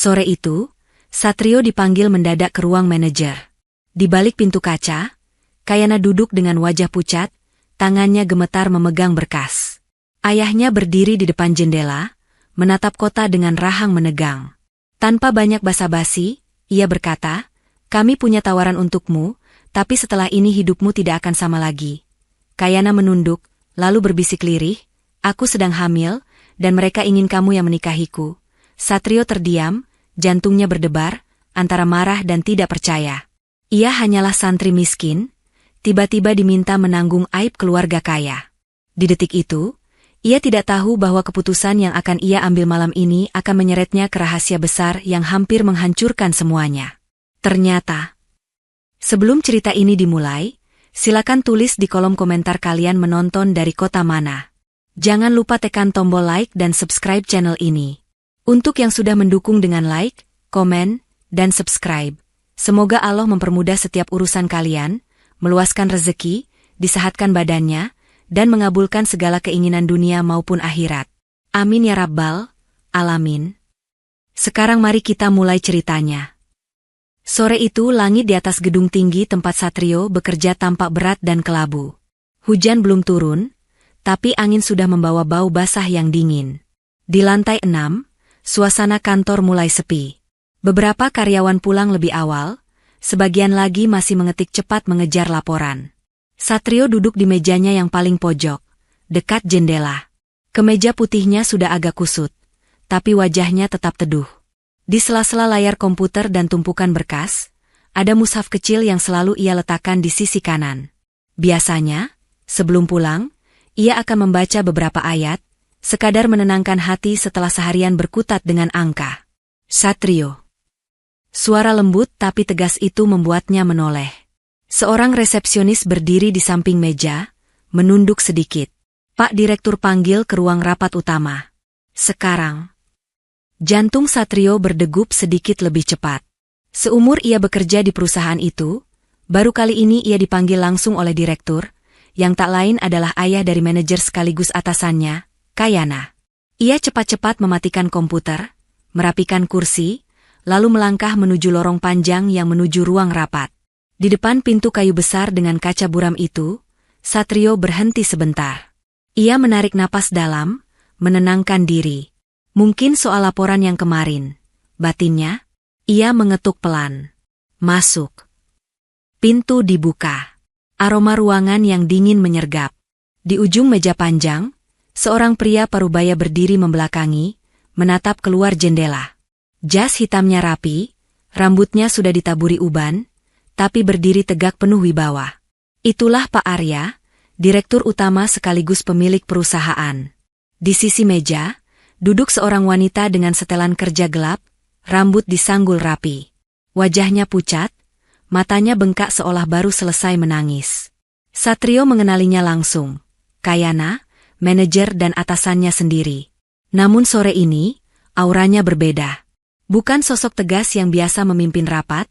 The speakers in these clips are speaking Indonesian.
Sore itu, Satrio dipanggil mendadak ke ruang manajer. Di balik pintu kaca, Kayana duduk dengan wajah pucat, tangannya gemetar memegang berkas. Ayahnya berdiri di depan jendela, menatap kota dengan rahang menegang. Tanpa banyak basa-basi, ia berkata, "Kami punya tawaran untukmu, tapi setelah ini hidupmu tidak akan sama lagi." Kayana menunduk, lalu berbisik lirih, "Aku sedang hamil, dan mereka ingin kamu yang menikahiku." Satrio terdiam, jantungnya berdebar, antara marah dan tidak percaya. Ia hanyalah santri miskin, tiba-tiba diminta menanggung aib keluarga kaya. Di detik itu, ia tidak tahu bahwa keputusan yang akan ia ambil malam ini akan menyeretnya ke rahasia besar yang hampir menghancurkan semuanya. Ternyata, sebelum cerita ini dimulai, silakan tulis di kolom komentar kalian menonton dari kota mana. Jangan lupa tekan tombol like dan subscribe channel ini. Untuk yang sudah mendukung dengan like, komen, dan subscribe, semoga Allah mempermudah setiap urusan kalian, meluaskan rezeki, disehatkan badannya, dan mengabulkan segala keinginan dunia maupun akhirat. Amin ya Rabbal Alamin. Sekarang mari kita mulai ceritanya. Sore itu langit di atas gedung tinggi tempat Satrio bekerja tampak berat dan kelabu. Hujan belum turun, tapi angin sudah membawa bau basah yang dingin. Di lantai 6, suasana kantor mulai sepi. Beberapa karyawan pulang lebih awal, sebagian lagi masih mengetik cepat mengejar laporan. Satrio duduk di mejanya yang paling pojok, dekat jendela. Kemeja putihnya sudah agak kusut, tapi wajahnya tetap teduh. Di sela-sela layar komputer dan tumpukan berkas, ada mushaf kecil yang selalu ia letakkan di sisi kanan. Biasanya, sebelum pulang, ia akan membaca beberapa ayat, sekadar menenangkan hati setelah seharian berkutat dengan angka. Satrio. Suara lembut tapi tegas itu membuatnya menoleh. Seorang resepsionis berdiri di samping meja, menunduk sedikit. "Pak Direktur panggil ke ruang rapat utama." Sekarang. Jantung Satrio berdegup sedikit lebih cepat. Seumur ia bekerja di perusahaan itu, baru kali ini ia dipanggil langsung oleh direktur, yang tak lain adalah ayah dari manajer sekaligus atasannya, Kayana. Ia cepat-cepat mematikan komputer, merapikan kursi, lalu melangkah menuju lorong panjang yang menuju ruang rapat. Di depan pintu kayu besar dengan kaca buram itu, Satrio berhenti sebentar. Ia menarik napas dalam, menenangkan diri. Mungkin soal laporan yang kemarin. Batinnya, ia mengetuk pelan. Masuk. Pintu dibuka. Aroma ruangan yang dingin menyergap. Di ujung meja panjang, seorang pria parubaya berdiri membelakangi, menatap keluar jendela. Jas hitamnya rapi, rambutnya sudah ditaburi uban, tapi berdiri tegak penuh wibawa. Itulah Pak Arya, direktur utama sekaligus pemilik perusahaan. Di sisi meja, duduk seorang wanita dengan setelan kerja gelap, rambut disanggul rapi. Wajahnya pucat, matanya bengkak seolah baru selesai menangis. Satrio mengenalinya langsung. Kayana, manajer dan atasannya sendiri. Namun sore ini, auranya berbeda. Bukan sosok tegas yang biasa memimpin rapat,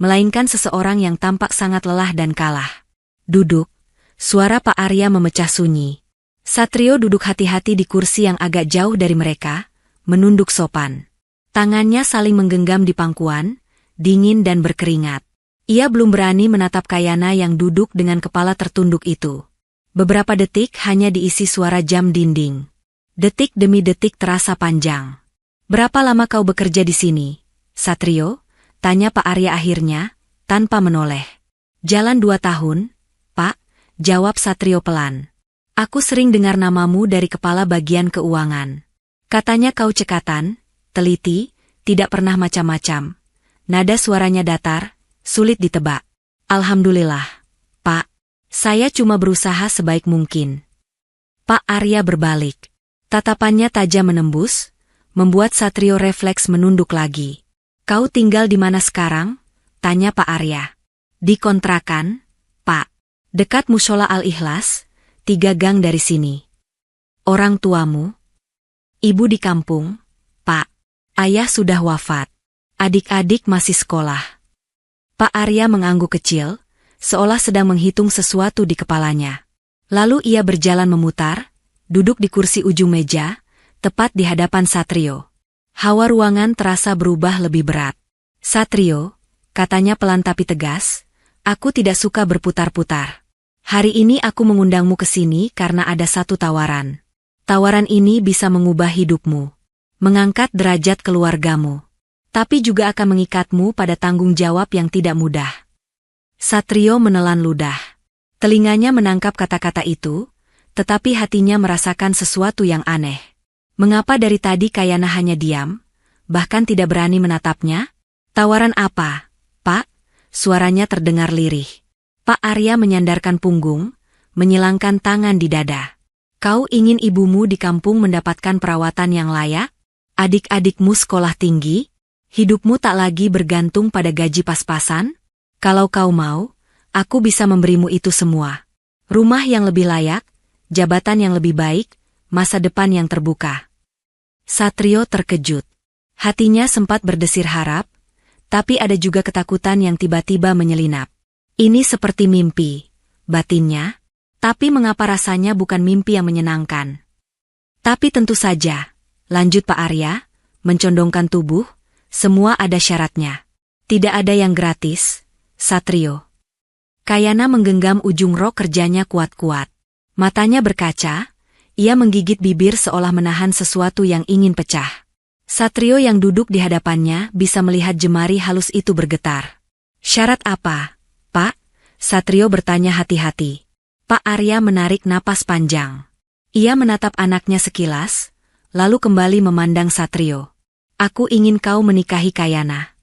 melainkan seseorang yang tampak sangat lelah dan kalah. "Duduk." Suara Pak Arya memecah sunyi. Satrio duduk hati-hati di kursi yang agak jauh dari mereka, menunduk sopan. Tangannya saling menggenggam di pangkuan, dingin dan berkeringat. Ia belum berani menatap Kayana yang duduk dengan kepala tertunduk itu. Beberapa detik hanya diisi suara jam dinding. Detik demi detik terasa panjang. "Berapa lama kau bekerja di sini, Satrio?" tanya Pak Arya akhirnya, tanpa menoleh. "Jalan 2 tahun, Pak," jawab Satrio pelan. "Aku sering dengar namamu dari kepala bagian keuangan. Katanya kau cekatan, teliti, tidak pernah macam-macam." Nada suaranya datar, sulit ditebak. "Alhamdulillah, Pak. Saya cuma berusaha sebaik mungkin." Pak Arya berbalik. Tatapannya tajam menembus, membuat Satrio refleks menunduk lagi. "Kau tinggal di mana sekarang?" tanya Pak Arya. "Di kontrakan, Pak. Dekat Mushola Al-Ikhlas, 3 gang dari sini." "Orang tuamu?" "Ibu di kampung, Pak. Ayah sudah wafat. Adik-adik masih sekolah." Pak Arya mengangguk kecil, seolah sedang menghitung sesuatu di kepalanya. Lalu ia berjalan memutar, duduk di kursi ujung meja, tepat di hadapan Satrio. Hawa ruangan terasa berubah lebih berat. Satrio, katanya pelan tapi tegas, aku tidak suka berputar-putar. Hari ini aku mengundangmu ke sini karena ada satu tawaran. Tawaran ini bisa mengubah hidupmu, mengangkat derajat keluargamu, tapi juga akan mengikatmu pada tanggung jawab yang tidak mudah. Satrio menelan ludah. Telinganya menangkap kata-kata itu, tetapi hatinya merasakan sesuatu yang aneh. Mengapa dari tadi Kayana hanya diam, bahkan tidak berani menatapnya? Tawaran apa, Pak? Suaranya terdengar lirih. Pak Arya menyandarkan punggung, menyilangkan tangan di dada. Kau ingin ibumu di kampung mendapatkan perawatan yang layak? Adik-adikmu sekolah tinggi? Hidupmu tak lagi bergantung pada gaji pas-pasan? Kalau kau mau, aku bisa memberimu itu semua. Rumah yang lebih layak, jabatan yang lebih baik, masa depan yang terbuka. Satrio terkejut. Hatinya sempat berdesir harap, tapi ada juga ketakutan yang tiba-tiba menyelinap. Ini seperti mimpi, batinnya, tapi mengapa rasanya bukan mimpi yang menyenangkan? Tapi tentu saja, lanjut Pak Arya, mencondongkan tubuh, semua ada syaratnya. Tidak ada yang gratis, Satrio. Kayana menggenggam ujung rok kerjanya kuat-kuat. Matanya berkaca, ia menggigit bibir seolah menahan sesuatu yang ingin pecah. Satrio yang duduk di hadapannya bisa melihat jemari halus itu bergetar. Syarat apa, Pak? Satrio bertanya hati-hati. Pak Arya menarik napas panjang. Ia menatap anaknya sekilas, lalu kembali memandang Satrio. Aku ingin kau menikahi Kayana.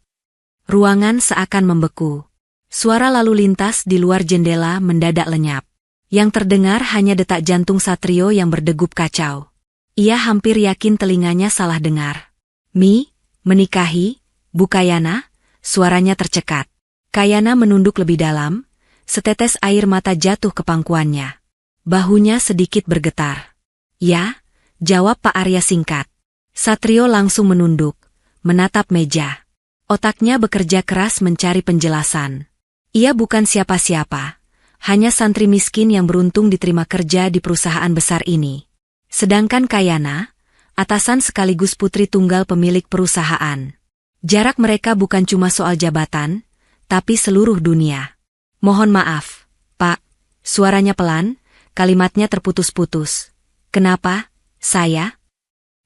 Ruangan seakan membeku. Suara lalu lintas di luar jendela mendadak lenyap. Yang terdengar hanya detak jantung Satrio yang berdegup kacau. Ia hampir yakin telinganya salah dengar. Menikahi, Bu Kayana? Suaranya tercekat. Kayana menunduk lebih dalam, setetes air mata jatuh ke pangkuannya. Bahunya sedikit bergetar. Ya, jawab Pak Arya singkat. Satrio langsung menunduk, menatap meja. Otaknya bekerja keras mencari penjelasan. Ia bukan siapa-siapa. Hanya santri miskin yang beruntung diterima kerja di perusahaan besar ini. Sedangkan Kayana, atasan sekaligus putri tunggal pemilik perusahaan. Jarak mereka bukan cuma soal jabatan, tapi seluruh dunia. Mohon maaf, Pak. Suaranya pelan, kalimatnya terputus-putus. Kenapa, saya?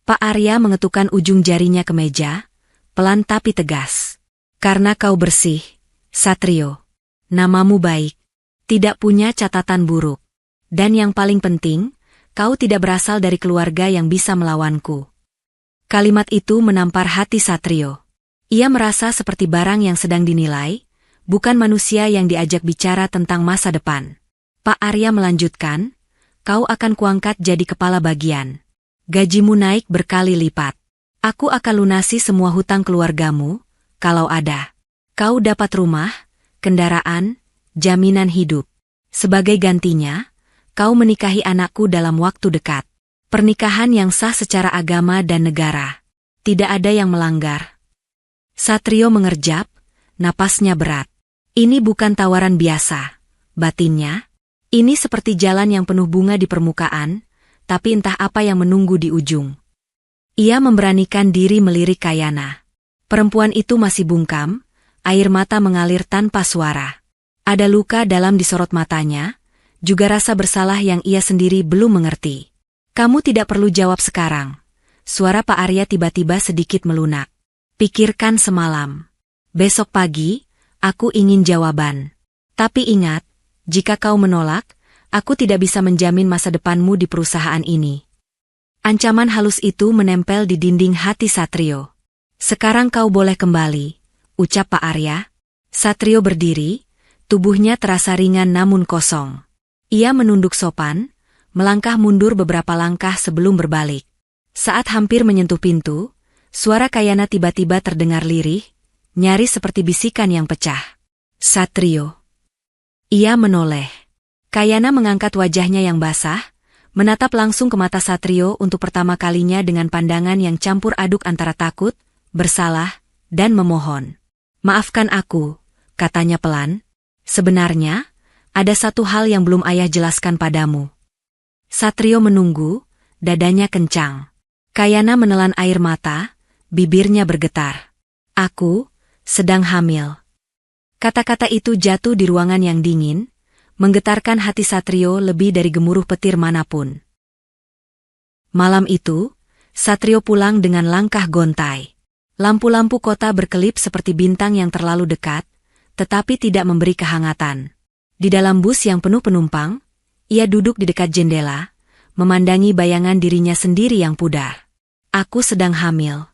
Pak Arya mengetukkan ujung jarinya ke meja, pelan tapi tegas. Karena kau bersih, Satrio. Namamu baik. Tidak punya catatan buruk. Dan yang paling penting, kau tidak berasal dari keluarga yang bisa melawanku. Kalimat itu menampar hati Satrio. Ia merasa seperti barang yang sedang dinilai, bukan manusia yang diajak bicara tentang masa depan. Pak Arya melanjutkan, kau akan kuangkat jadi kepala bagian. Gajimu naik berkali lipat. Aku akan lunasi semua hutang keluargamu, kalau ada. Kau dapat rumah, kendaraan, jaminan hidup. Sebagai gantinya, kau menikahi anakku dalam waktu dekat. Pernikahan yang sah secara agama dan negara. Tidak ada yang melanggar. Satrio mengerjap, napasnya berat. Ini bukan tawaran biasa, batinnya. Ini seperti jalan yang penuh bunga di permukaan, tapi entah apa yang menunggu di ujung. Ia memberanikan diri melirik Kayana. Perempuan itu masih bungkam, air mata mengalir tanpa suara. Ada luka dalam di sorot matanya, juga rasa bersalah yang ia sendiri belum mengerti. Kamu tidak perlu jawab sekarang. Suara Pak Arya tiba-tiba sedikit melunak. Pikirkan semalam. Besok pagi, aku ingin jawaban. Tapi ingat, jika kau menolak, aku tidak bisa menjamin masa depanmu di perusahaan ini. Ancaman halus itu menempel di dinding hati Satrio. Sekarang kau boleh kembali, ucap Pak Arya. Satrio berdiri. Tubuhnya terasa ringan namun kosong. Ia menunduk sopan, melangkah mundur beberapa langkah sebelum berbalik. Saat hampir menyentuh pintu, suara Kayana tiba-tiba terdengar lirih, nyaris seperti bisikan yang pecah. Satrio. Ia menoleh. Kayana mengangkat wajahnya yang basah, menatap langsung ke mata Satrio untuk pertama kalinya dengan pandangan yang campur aduk antara takut, bersalah, dan memohon. Maafkan aku, katanya pelan. Sebenarnya, ada satu hal yang belum ayah jelaskan padamu. Satrio menunggu, dadanya kencang. Kayana menelan air mata, bibirnya bergetar. Aku sedang hamil. Kata-kata itu jatuh di ruangan yang dingin, menggetarkan hati Satrio lebih dari gemuruh petir manapun. Malam itu, Satrio pulang dengan langkah gontai. Lampu-lampu kota berkelip seperti bintang yang terlalu dekat, tetapi tidak memberi kehangatan. Di dalam bus yang penuh penumpang, ia duduk di dekat jendela, memandangi bayangan dirinya sendiri yang pudar. Aku sedang hamil.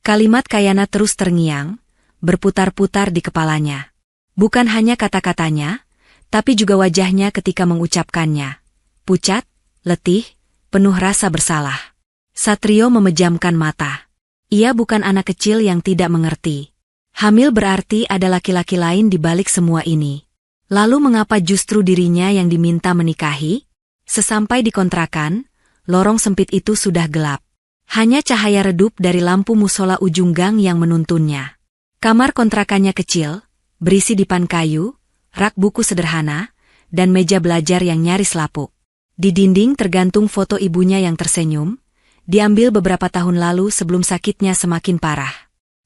Kalimat Kayana terus terngiang, berputar-putar di kepalanya. Bukan hanya kata-katanya, tapi juga wajahnya ketika mengucapkannya. Pucat, letih, penuh rasa bersalah. Satrio memejamkan mata. Ia bukan anak kecil yang tidak mengerti. Hamil berarti ada laki-laki lain di balik semua ini. Lalu mengapa justru dirinya yang diminta menikahi? Sesampai di kontrakan, lorong sempit itu sudah gelap. Hanya cahaya redup dari lampu musola ujung gang yang menuntunnya. Kamar kontrakannya kecil, berisi dipan kayu, rak buku sederhana, dan meja belajar yang nyaris lapuk. Di dinding tergantung foto ibunya yang tersenyum, diambil beberapa tahun lalu sebelum sakitnya semakin parah.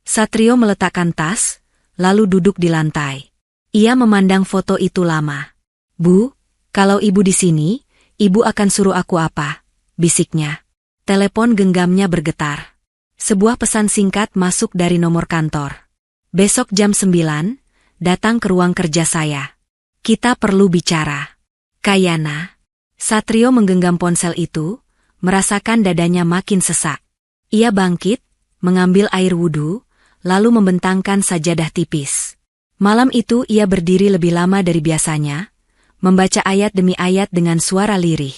Satrio meletakkan tas, lalu duduk di lantai. Ia memandang foto itu lama. "Bu, kalau ibu di sini, ibu akan suruh aku apa?" bisiknya. Telepon genggamnya bergetar. Sebuah pesan singkat masuk dari nomor kantor. "Besok jam 9, datang ke ruang kerja saya. Kita perlu bicara." Kayana. Satrio menggenggam ponsel itu, merasakan dadanya makin sesak. Ia bangkit, mengambil air wudhu, lalu membentangkan sajadah tipis. Malam itu ia berdiri lebih lama dari biasanya, membaca ayat demi ayat dengan suara lirih.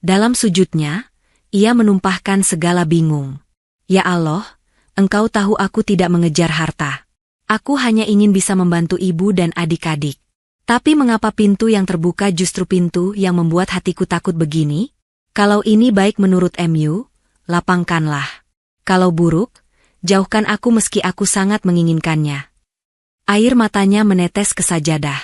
Dalam sujudnya, ia menumpahkan segala bingung. "Ya Allah, Engkau tahu aku tidak mengejar harta. Aku hanya ingin bisa membantu ibu dan adik-adik. Tapi mengapa pintu yang terbuka justru pintu yang membuat hatiku takut begini? Kalau ini baik menurut MU, lapangkanlah. Kalau buruk, jauhkan aku meski aku sangat menginginkannya." Air matanya menetes ke sajadah.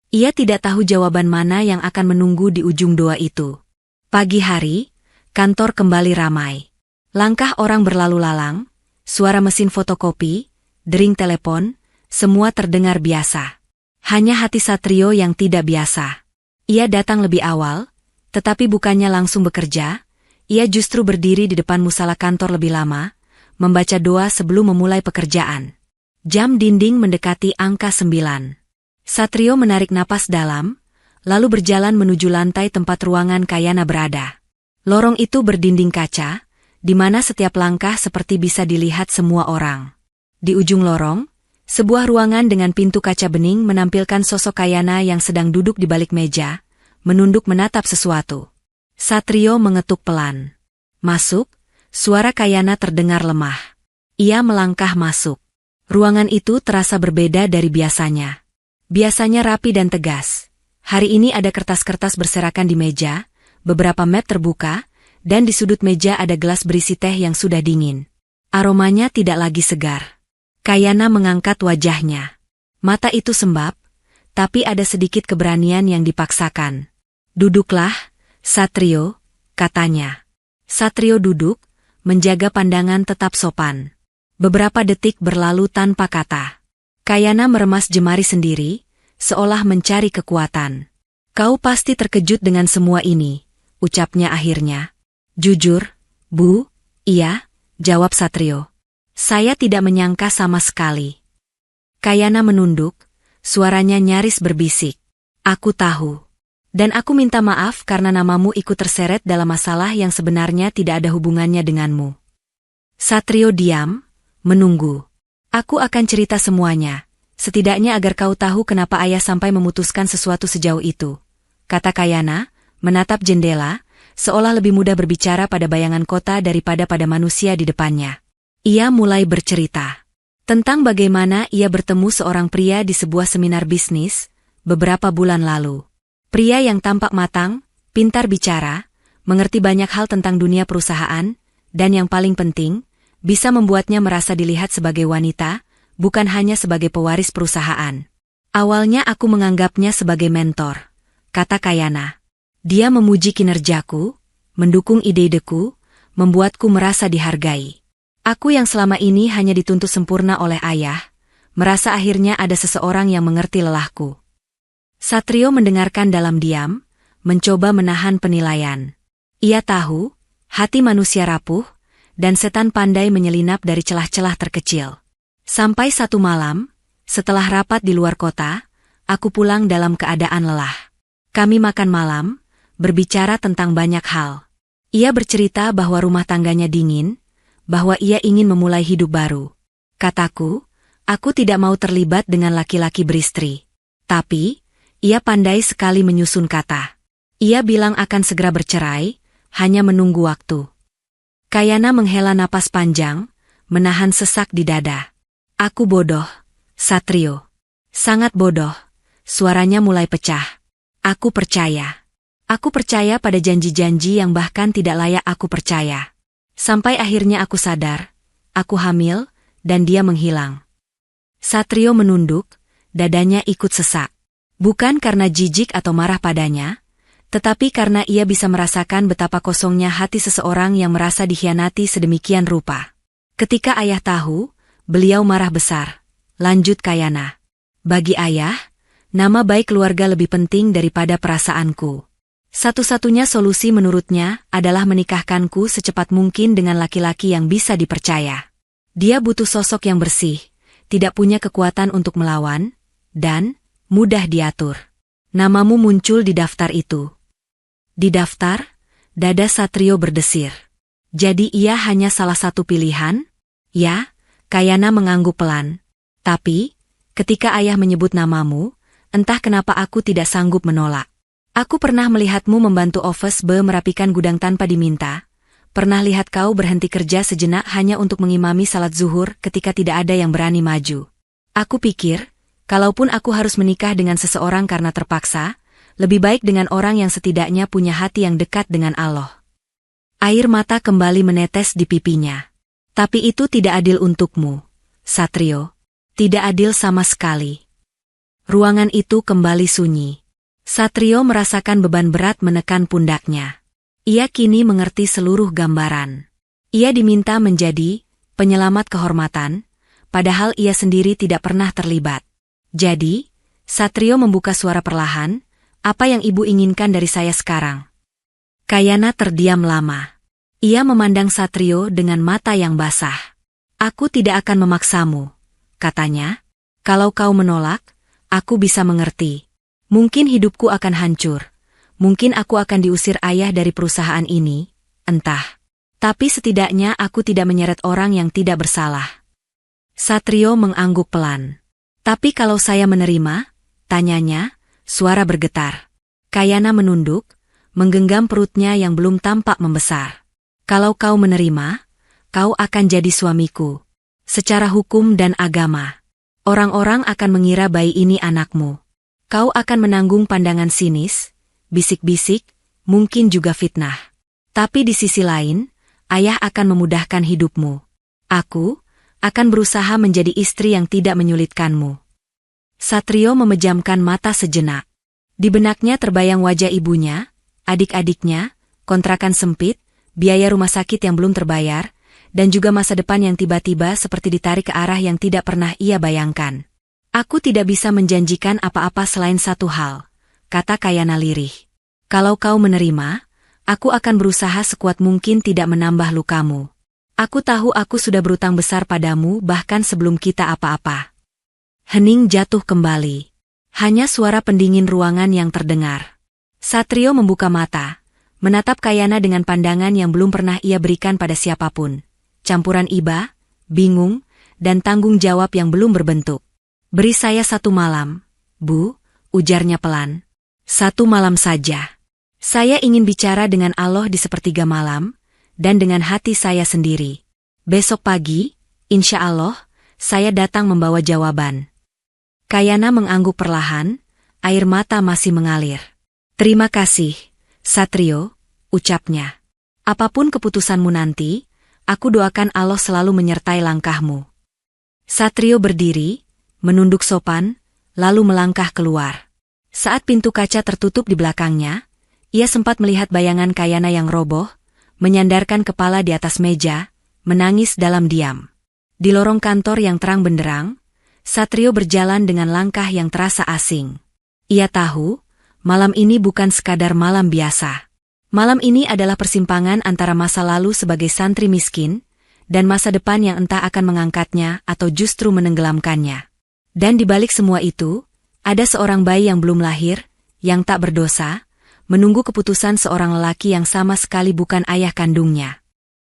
Ia tidak tahu jawaban mana yang akan menunggu di ujung doa itu. Pagi hari, kantor kembali ramai. Langkah orang berlalu lalang, suara mesin fotokopi, dering telepon, semua terdengar biasa. Hanya hati Satrio yang tidak biasa. Ia datang lebih awal, tetapi bukannya langsung bekerja, ia justru berdiri di depan musala kantor lebih lama, membaca doa sebelum memulai pekerjaan. Jam dinding mendekati angka 9. Satrio menarik napas dalam, lalu berjalan menuju lantai tempat ruangan Kayana berada. Lorong itu berdinding kaca, di mana setiap langkah seperti bisa dilihat semua orang. Di ujung lorong, sebuah ruangan dengan pintu kaca bening menampilkan sosok Kayana yang sedang duduk di balik meja, menunduk menatap sesuatu. Satrio mengetuk pelan. "Masuk." Suara Kayana terdengar lemah. Ia melangkah masuk. Ruangan itu terasa berbeda dari biasanya. Biasanya rapi dan tegas. Hari ini ada kertas-kertas berserakan di meja, beberapa map terbuka, dan di sudut meja ada gelas berisi teh yang sudah dingin. Aromanya tidak lagi segar. Kayana mengangkat wajahnya. Mata itu sembab, tapi ada sedikit keberanian yang dipaksakan. "Duduklah, Satrio," katanya. Satrio duduk, menjaga pandangan tetap sopan. Beberapa detik berlalu tanpa kata. Kayana meremas jemari sendiri, seolah mencari kekuatan. "Kau pasti terkejut dengan semua ini," ucapnya akhirnya. "Jujur, Bu?" "Iya," jawab Satrio. "Saya tidak menyangka sama sekali." Kayana menunduk, suaranya nyaris berbisik. "Aku tahu. Dan aku minta maaf karena namamu ikut terseret dalam masalah yang sebenarnya tidak ada hubungannya denganmu." Satrio diam, menunggu. "Aku akan cerita semuanya, setidaknya agar kau tahu kenapa ayah sampai memutuskan sesuatu sejauh itu," kata Kayana, menatap jendela, seolah lebih mudah berbicara pada bayangan kota daripada pada manusia di depannya. Ia mulai bercerita tentang bagaimana ia bertemu seorang pria di sebuah seminar bisnis beberapa bulan lalu. Pria yang tampak matang, pintar bicara, mengerti banyak hal tentang dunia perusahaan, dan yang paling penting, bisa membuatnya merasa dilihat sebagai wanita, bukan hanya sebagai pewaris perusahaan. "Awalnya aku menganggapnya sebagai mentor," kata Kayana. "Dia memuji kinerjaku, mendukung ide-ideku, membuatku merasa dihargai. Aku yang selama ini hanya dituntut sempurna oleh ayah, merasa akhirnya ada seseorang yang mengerti lelahku. Satrio mendengarkan dalam diam, mencoba menahan penilaian. Ia tahu, hati manusia rapuh, dan setan pandai menyelinap dari celah-celah terkecil. Sampai satu malam, setelah rapat di luar kota, aku pulang dalam keadaan lelah. Kami makan malam, berbicara tentang banyak hal. Ia bercerita bahwa rumah tangganya dingin, bahwa ia ingin memulai hidup baru. Kataku, aku tidak mau terlibat dengan laki-laki beristri. Tapi, ia pandai sekali menyusun kata. Ia bilang akan segera bercerai, hanya menunggu waktu. Kayana menghela napas panjang, menahan sesak di dada. Aku bodoh, Satrio. Sangat bodoh. Suaranya mulai pecah. Aku percaya. Aku percaya pada janji-janji yang bahkan tidak layak aku percaya. Sampai akhirnya aku sadar, aku hamil, dan dia menghilang. Satrio menunduk, dadanya ikut sesak. Bukan karena jijik atau marah padanya, tetapi karena ia bisa merasakan betapa kosongnya hati seseorang yang merasa dikhianati sedemikian rupa. Ketika ayah tahu, beliau marah besar. Lanjut Kayana. Bagi ayah, nama baik keluarga lebih penting daripada perasaanku. Satu-satunya solusi menurutnya adalah menikahkanku secepat mungkin dengan laki-laki yang bisa dipercaya. Dia butuh sosok yang bersih, tidak punya kekuatan untuk melawan, dan mudah diatur. Namamu muncul di daftar itu. Di daftar, dada Satrio berdesir. Jadi ia hanya salah satu pilihan? Ya, Kayana mengangguk pelan. Tapi, ketika ayah menyebut namamu, entah kenapa aku tidak sanggup menolak. Aku pernah melihatmu membantu Office B merapikan gudang tanpa diminta. Pernah lihat kau berhenti kerja sejenak hanya untuk mengimami salat zuhur ketika tidak ada yang berani maju. Aku pikir, kalaupun aku harus menikah dengan seseorang karena terpaksa, lebih baik dengan orang yang setidaknya punya hati yang dekat dengan Allah. Air mata kembali menetes di pipinya. Tapi itu tidak adil untukmu, Satrio. Tidak adil sama sekali. Ruangan itu kembali sunyi. Satrio merasakan beban berat menekan pundaknya. Ia kini mengerti seluruh gambaran. Ia diminta menjadi penyelamat kehormatan, padahal ia sendiri tidak pernah terlibat. Jadi, Satrio membuka suara perlahan, apa yang ibu inginkan dari saya sekarang? Kayana terdiam lama. Ia memandang Satrio dengan mata yang basah. Aku tidak akan memaksamu, katanya. Kalau kau menolak, aku bisa mengerti. Mungkin hidupku akan hancur. Mungkin aku akan diusir ayah dari perusahaan ini, entah. Tapi setidaknya aku tidak menyeret orang yang tidak bersalah. Satrio mengangguk pelan. Tapi kalau saya menerima, tanyanya, suara bergetar. Kayana menunduk, menggenggam perutnya yang belum tampak membesar. Kalau kau menerima, kau akan jadi suamiku. Secara hukum dan agama. Orang-orang akan mengira bayi ini anakmu. Kau akan menanggung pandangan sinis, bisik-bisik, mungkin juga fitnah. Tapi di sisi lain, ayah akan memudahkan hidupmu. Aku akan berusaha menjadi istri yang tidak menyulitkanmu. Satrio memejamkan mata sejenak. Di benaknya terbayang wajah ibunya, adik-adiknya, kontrakan sempit, biaya rumah sakit yang belum terbayar, dan juga masa depan yang tiba-tiba seperti ditarik ke arah yang tidak pernah ia bayangkan. Aku tidak bisa menjanjikan apa-apa selain satu hal, kata Kayana lirih. Kalau kau menerima, aku akan berusaha sekuat mungkin tidak menambah lukamu. Aku tahu aku sudah berutang besar padamu bahkan sebelum kita apa-apa. Hening jatuh kembali. Hanya suara pendingin ruangan yang terdengar. Satrio membuka mata, menatap Kayana dengan pandangan yang belum pernah ia berikan pada siapapun. Campuran iba, bingung, dan tanggung jawab yang belum berbentuk. Beri saya 1 malam, Bu, ujarnya pelan. 1 malam saja. Saya ingin bicara dengan Allah di sepertiga malam, dan dengan hati saya sendiri. Besok pagi, insya Allah, saya datang membawa jawaban. Kayana mengangguk perlahan, air mata masih mengalir. Terima kasih, Satrio, ucapnya. Apapun keputusanmu nanti, aku doakan Allah selalu menyertai langkahmu. Satrio berdiri, menunduk sopan, lalu melangkah keluar. Saat pintu kaca tertutup di belakangnya, ia sempat melihat bayangan Kayana yang roboh, menyandarkan kepala di atas meja, menangis dalam diam. Di lorong kantor yang terang benderang, Satrio berjalan dengan langkah yang terasa asing. Ia tahu, malam ini bukan sekadar malam biasa. Malam ini adalah persimpangan antara masa lalu sebagai santri miskin, dan masa depan yang entah akan mengangkatnya atau justru menenggelamkannya. Dan di balik semua itu, ada seorang bayi yang belum lahir, yang tak berdosa, menunggu keputusan seorang lelaki yang sama sekali bukan ayah kandungnya.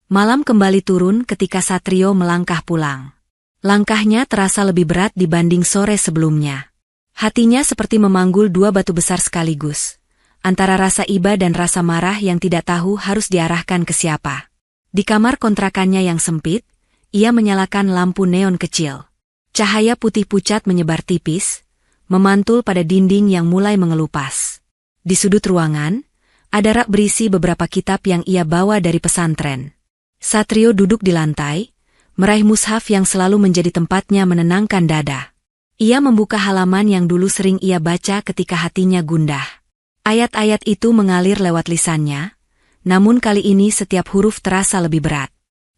Malam kembali turun ketika Satrio melangkah pulang. Langkahnya terasa lebih berat dibanding sore sebelumnya. Hatinya seperti memanggul dua batu besar sekaligus, antara rasa iba dan rasa marah yang tidak tahu harus diarahkan ke siapa. Di kamar kontrakannya yang sempit, ia menyalakan lampu neon kecil. Cahaya putih pucat menyebar tipis, memantul pada dinding yang mulai mengelupas. Di sudut ruangan, ada rak berisi beberapa kitab yang ia bawa dari pesantren. Satrio duduk di lantai, meraih mushaf yang selalu menjadi tempatnya menenangkan dada. Ia membuka halaman yang dulu sering ia baca ketika hatinya gundah. Ayat-ayat itu mengalir lewat lisannya, namun kali ini setiap huruf terasa lebih berat.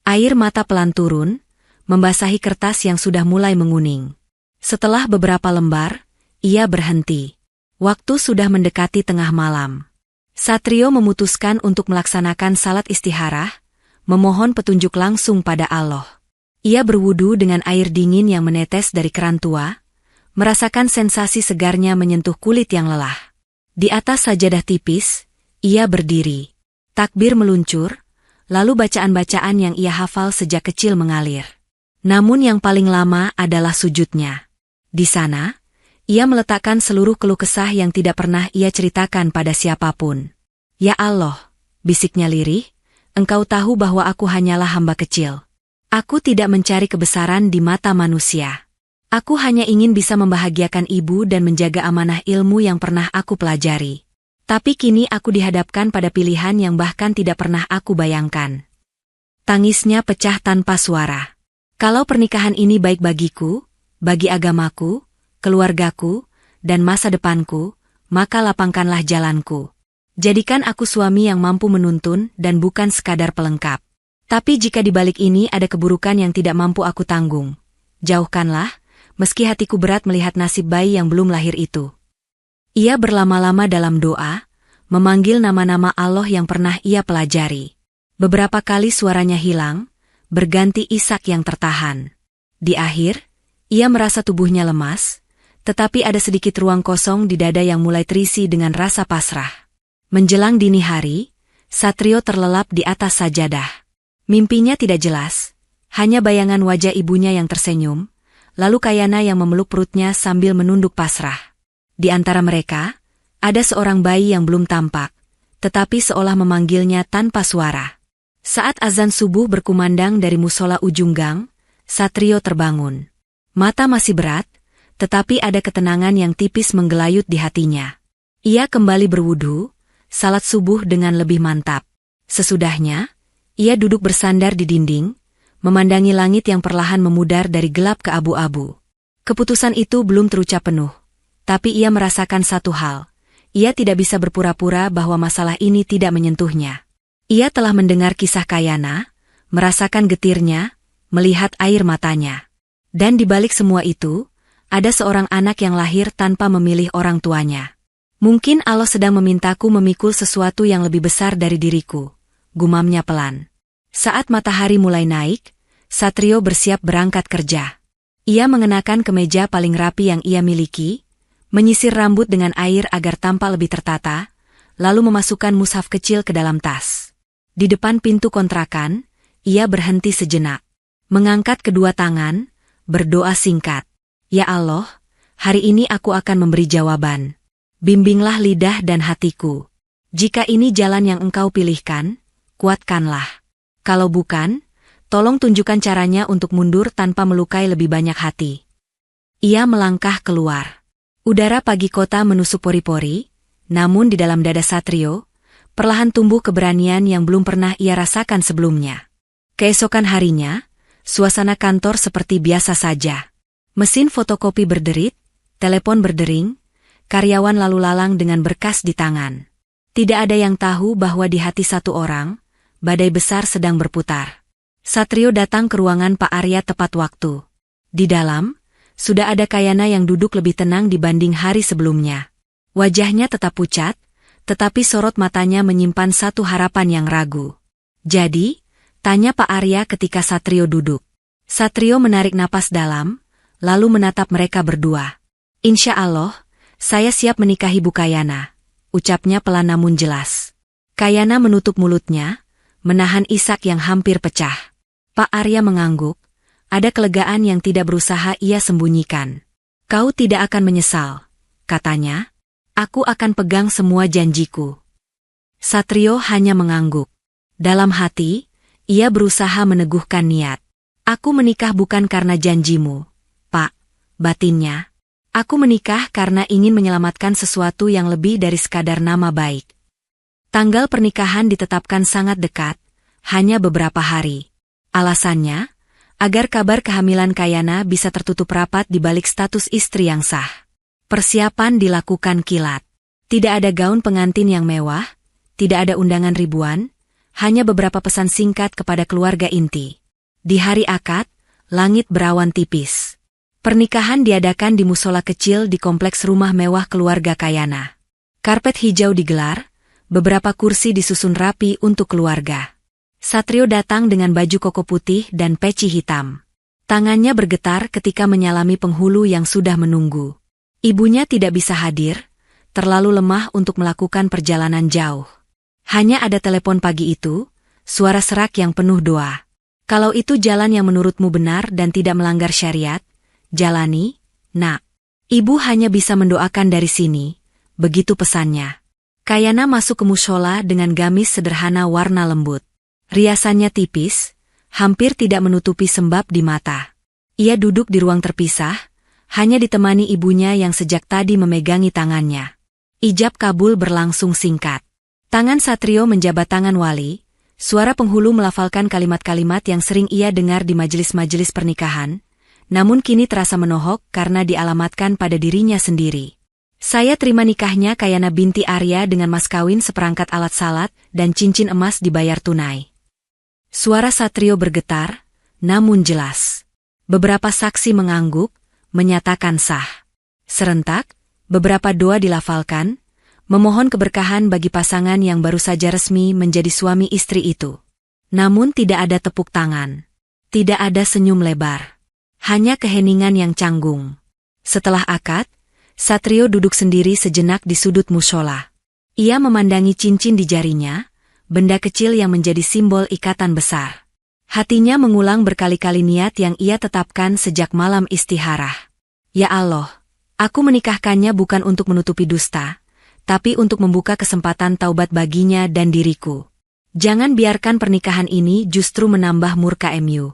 Air mata pelan turun, membasahi kertas yang sudah mulai menguning. Setelah beberapa lembar, ia berhenti. Waktu sudah mendekati tengah malam. Satrio memutuskan untuk melaksanakan salat istikharah, memohon petunjuk langsung pada Allah. Ia berwudu dengan air dingin yang menetes dari keran tua, merasakan sensasi segarnya menyentuh kulit yang lelah. Di atas sajadah tipis, ia berdiri. Takbir meluncur, lalu bacaan-bacaan yang ia hafal sejak kecil mengalir. Namun yang paling lama adalah sujudnya. Di sana, ia meletakkan seluruh keluh kesah yang tidak pernah ia ceritakan pada siapapun. Ya Allah, bisiknya lirih, Engkau tahu bahwa aku hanyalah hamba kecil. Aku tidak mencari kebesaran di mata manusia. Aku hanya ingin bisa membahagiakan ibu dan menjaga amanah ilmu yang pernah aku pelajari. Tapi kini aku dihadapkan pada pilihan yang bahkan tidak pernah aku bayangkan. Tangisnya pecah tanpa suara. Kalau pernikahan ini baik bagiku, bagi agamaku, keluargaku, dan masa depanku, maka lapangkanlah jalanku. Jadikan aku suami yang mampu menuntun dan bukan sekadar pelengkap. Tapi jika di balik ini ada keburukan yang tidak mampu aku tanggung, jauhkanlah, meski hatiku berat melihat nasib bayi yang belum lahir itu. Ia berlama-lama dalam doa, memanggil nama-nama Allah yang pernah ia pelajari. Beberapa kali suaranya hilang, berganti isak yang tertahan. Di akhir, ia merasa tubuhnya lemas, tetapi ada sedikit ruang kosong di dada yang mulai terisi dengan rasa pasrah. Menjelang dini hari, Satrio terlelap di atas sajadah. Mimpinya tidak jelas, hanya bayangan wajah ibunya yang tersenyum, lalu Kayana yang memeluk perutnya sambil menunduk pasrah. Di antara mereka, ada seorang bayi yang belum tampak, tetapi seolah memanggilnya tanpa suara. Saat azan subuh berkumandang dari musola ujung gang, Satrio terbangun. Mata masih berat, tetapi ada ketenangan yang tipis menggelayut di hatinya. Ia kembali berwudu, salat subuh dengan lebih mantap. Sesudahnya, ia duduk bersandar di dinding, memandangi langit yang perlahan memudar dari gelap ke abu-abu. Keputusan itu belum terucap penuh, tapi ia merasakan satu hal. Ia tidak bisa berpura-pura bahwa masalah ini tidak menyentuhnya. Ia telah mendengar kisah Kayana, merasakan getirnya, melihat air matanya. Dan di balik semua itu, ada seorang anak yang lahir tanpa memilih orang tuanya. Mungkin Allah sedang memintaku memikul sesuatu yang lebih besar dari diriku, gumamnya pelan. Saat matahari mulai naik, Satrio bersiap berangkat kerja. Ia mengenakan kemeja paling rapi yang ia miliki, menyisir rambut dengan air agar tampak lebih tertata, lalu memasukkan mushaf kecil ke dalam tas. Di depan pintu kontrakan, ia berhenti sejenak. Mengangkat kedua tangan, berdoa singkat. Ya Allah, hari ini aku akan memberi jawaban. Bimbinglah lidah dan hatiku. Jika ini jalan yang Engkau pilihkan, kuatkanlah. Kalau bukan, tolong tunjukkan caranya untuk mundur tanpa melukai lebih banyak hati. Ia melangkah keluar. Udara pagi kota menusuk pori-pori, namun di dalam dada Satrio, perlahan tumbuh keberanian yang belum pernah ia rasakan sebelumnya. Keesokan harinya, suasana kantor seperti biasa saja. Mesin fotokopi berderit, telepon berdering, karyawan lalu lalang dengan berkas di tangan. Tidak ada yang tahu bahwa di hati satu orang, badai besar sedang berputar. Satrio datang ke ruangan Pak Arya tepat waktu. Di dalam, sudah ada Kayana yang duduk lebih tenang dibanding hari sebelumnya. Wajahnya tetap pucat, tetapi sorot matanya menyimpan satu harapan yang ragu. "Jadi?" tanya Pak Arya ketika Satrio duduk. Satrio menarik napas dalam, lalu menatap mereka berdua. "Insya Allah, saya siap menikahi Bu Kayana," ucapnya pelan namun jelas. Kayana menutup mulutnya, menahan isak yang hampir pecah. Pak Arya mengangguk, ada kelegaan yang tidak berusaha ia sembunyikan. "Kau tidak akan menyesal," katanya. "Aku akan pegang semua janjiku." Satrio hanya mengangguk. Dalam hati, ia berusaha meneguhkan niat. "Aku menikah bukan karena janjimu, Pak," batinnya. "Aku menikah karena ingin menyelamatkan sesuatu yang lebih dari sekadar nama baik." Tanggal pernikahan ditetapkan sangat dekat, hanya beberapa hari. Alasannya, agar kabar kehamilan Kayana bisa tertutup rapat di balik status istri yang sah. Persiapan dilakukan kilat. Tidak ada gaun pengantin yang mewah, tidak ada undangan ribuan, hanya beberapa pesan singkat kepada keluarga inti. Di hari akad, langit berawan tipis. Pernikahan diadakan di musola kecil di kompleks rumah mewah keluarga Kayana. Karpet hijau digelar, beberapa kursi disusun rapi untuk keluarga. Satrio datang dengan baju koko putih dan peci hitam. Tangannya bergetar ketika menyalami penghulu yang sudah menunggu. Ibunya tidak bisa hadir, terlalu lemah untuk melakukan perjalanan jauh. Hanya ada telepon pagi itu, suara serak yang penuh doa. "Kalau itu jalan yang menurutmu benar dan tidak melanggar syariat, jalani, Nak. Ibu hanya bisa mendoakan dari sini," begitu pesannya. Kayana masuk ke mushola dengan gamis sederhana warna lembut. Riasannya tipis, hampir tidak menutupi sembab di mata. Ia duduk di ruang terpisah, hanya ditemani ibunya yang sejak tadi memegangi tangannya. Ijab kabul berlangsung singkat. Tangan Satrio menjabat tangan wali, suara penghulu melafalkan kalimat-kalimat yang sering ia dengar di majelis-majelis pernikahan, namun kini terasa menohok karena dialamatkan pada dirinya sendiri. "Saya terima nikahnya Kayana binti Arya dengan mas kawin seperangkat alat salat dan cincin emas dibayar tunai." Suara Satrio bergetar, namun jelas. Beberapa saksi mengangguk, menyatakan sah. Serentak, beberapa doa dilafalkan, memohon keberkahan bagi pasangan yang baru saja resmi menjadi suami istri itu. Namun tidak ada tepuk tangan. Tidak ada senyum lebar. Hanya keheningan yang canggung. Setelah akad, Satrio duduk sendiri sejenak di sudut mushola. Ia memandangi cincin di jarinya, benda kecil yang menjadi simbol ikatan besar. Hatinya mengulang berkali-kali niat yang ia tetapkan sejak malam istiharah. "Ya Allah, aku menikahkannya bukan untuk menutupi dusta, tapi untuk membuka kesempatan taubat baginya dan diriku. Jangan biarkan pernikahan ini justru menambah murka MU."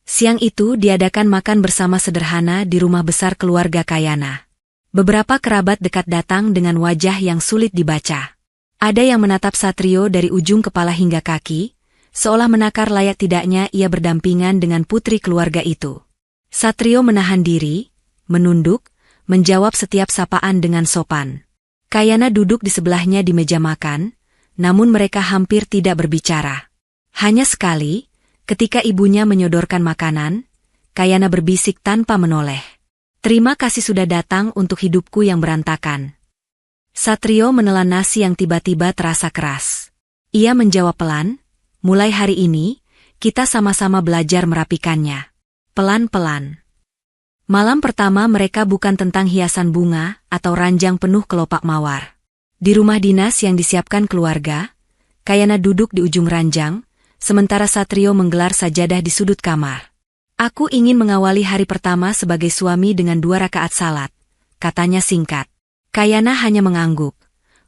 Siang itu diadakan makan bersama sederhana di rumah besar keluarga Kayana. Beberapa kerabat dekat datang dengan wajah yang sulit dibaca. Ada yang menatap Satrio dari ujung kepala hingga kaki, seolah menakar layak tidaknya ia berdampingan dengan putri keluarga itu. Satrio menahan diri, menunduk, menjawab setiap sapaan dengan sopan. Kayana duduk di sebelahnya di meja makan, namun mereka hampir tidak berbicara. Hanya sekali, ketika ibunya menyodorkan makanan, Kayana berbisik tanpa menoleh. "Terima kasih sudah datang untuk hidupku yang berantakan." Satrio menelan nasi yang tiba-tiba terasa keras. Ia menjawab pelan, "Mulai hari ini, kita sama-sama belajar merapikannya. Pelan-pelan." Malam pertama mereka bukan tentang hiasan bunga atau ranjang penuh kelopak mawar. Di rumah dinas yang disiapkan keluarga, Kayana duduk di ujung ranjang, sementara Satrio menggelar sajadah di sudut kamar. "Aku ingin mengawali hari pertama sebagai suami dengan 2 rakaat salat," katanya singkat. Kayana hanya mengangguk.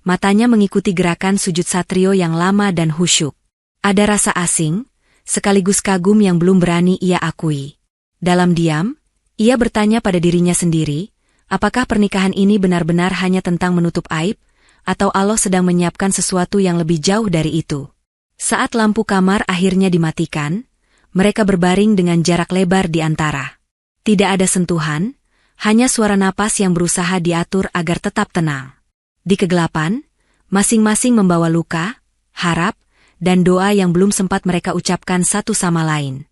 Matanya mengikuti gerakan sujud Satrio yang lama dan khusyuk. Ada rasa asing, sekaligus kagum yang belum berani ia akui. Dalam diam, ia bertanya pada dirinya sendiri, apakah pernikahan ini benar-benar hanya tentang menutup aib, atau Allah sedang menyiapkan sesuatu yang lebih jauh dari itu. Saat lampu kamar akhirnya dimatikan, mereka berbaring dengan jarak lebar di antara. Tidak ada sentuhan, hanya suara napas yang berusaha diatur agar tetap tenang. Di kegelapan, masing-masing membawa luka, harap, dan doa yang belum sempat mereka ucapkan satu sama lain.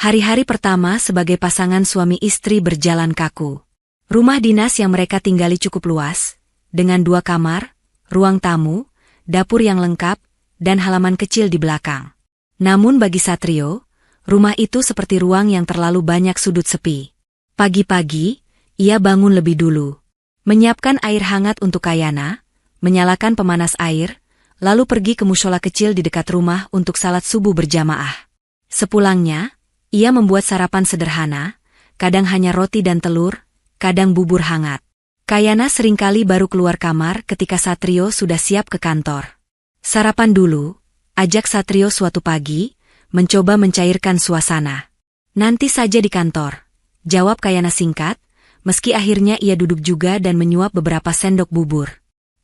Hari-hari pertama sebagai pasangan suami istri berjalan kaku. Rumah dinas yang mereka tinggali cukup luas, dengan 2 kamar, ruang tamu, dapur yang lengkap, dan halaman kecil di belakang. Namun bagi Satrio, rumah itu seperti ruang yang terlalu banyak sudut sepi. Pagi-pagi, ia bangun lebih dulu. Menyiapkan air hangat untuk Kayana, menyalakan pemanas air, lalu pergi ke mushola kecil di dekat rumah untuk salat subuh berjamaah. Sepulangnya, ia membuat sarapan sederhana, kadang hanya roti dan telur, kadang bubur hangat. Kayana seringkali baru keluar kamar ketika Satrio sudah siap ke kantor. Sarapan dulu, ajak Satrio suatu pagi, mencoba mencairkan suasana. Nanti saja di kantor, jawab Kayana singkat, meski akhirnya ia duduk juga dan menyuap beberapa sendok bubur.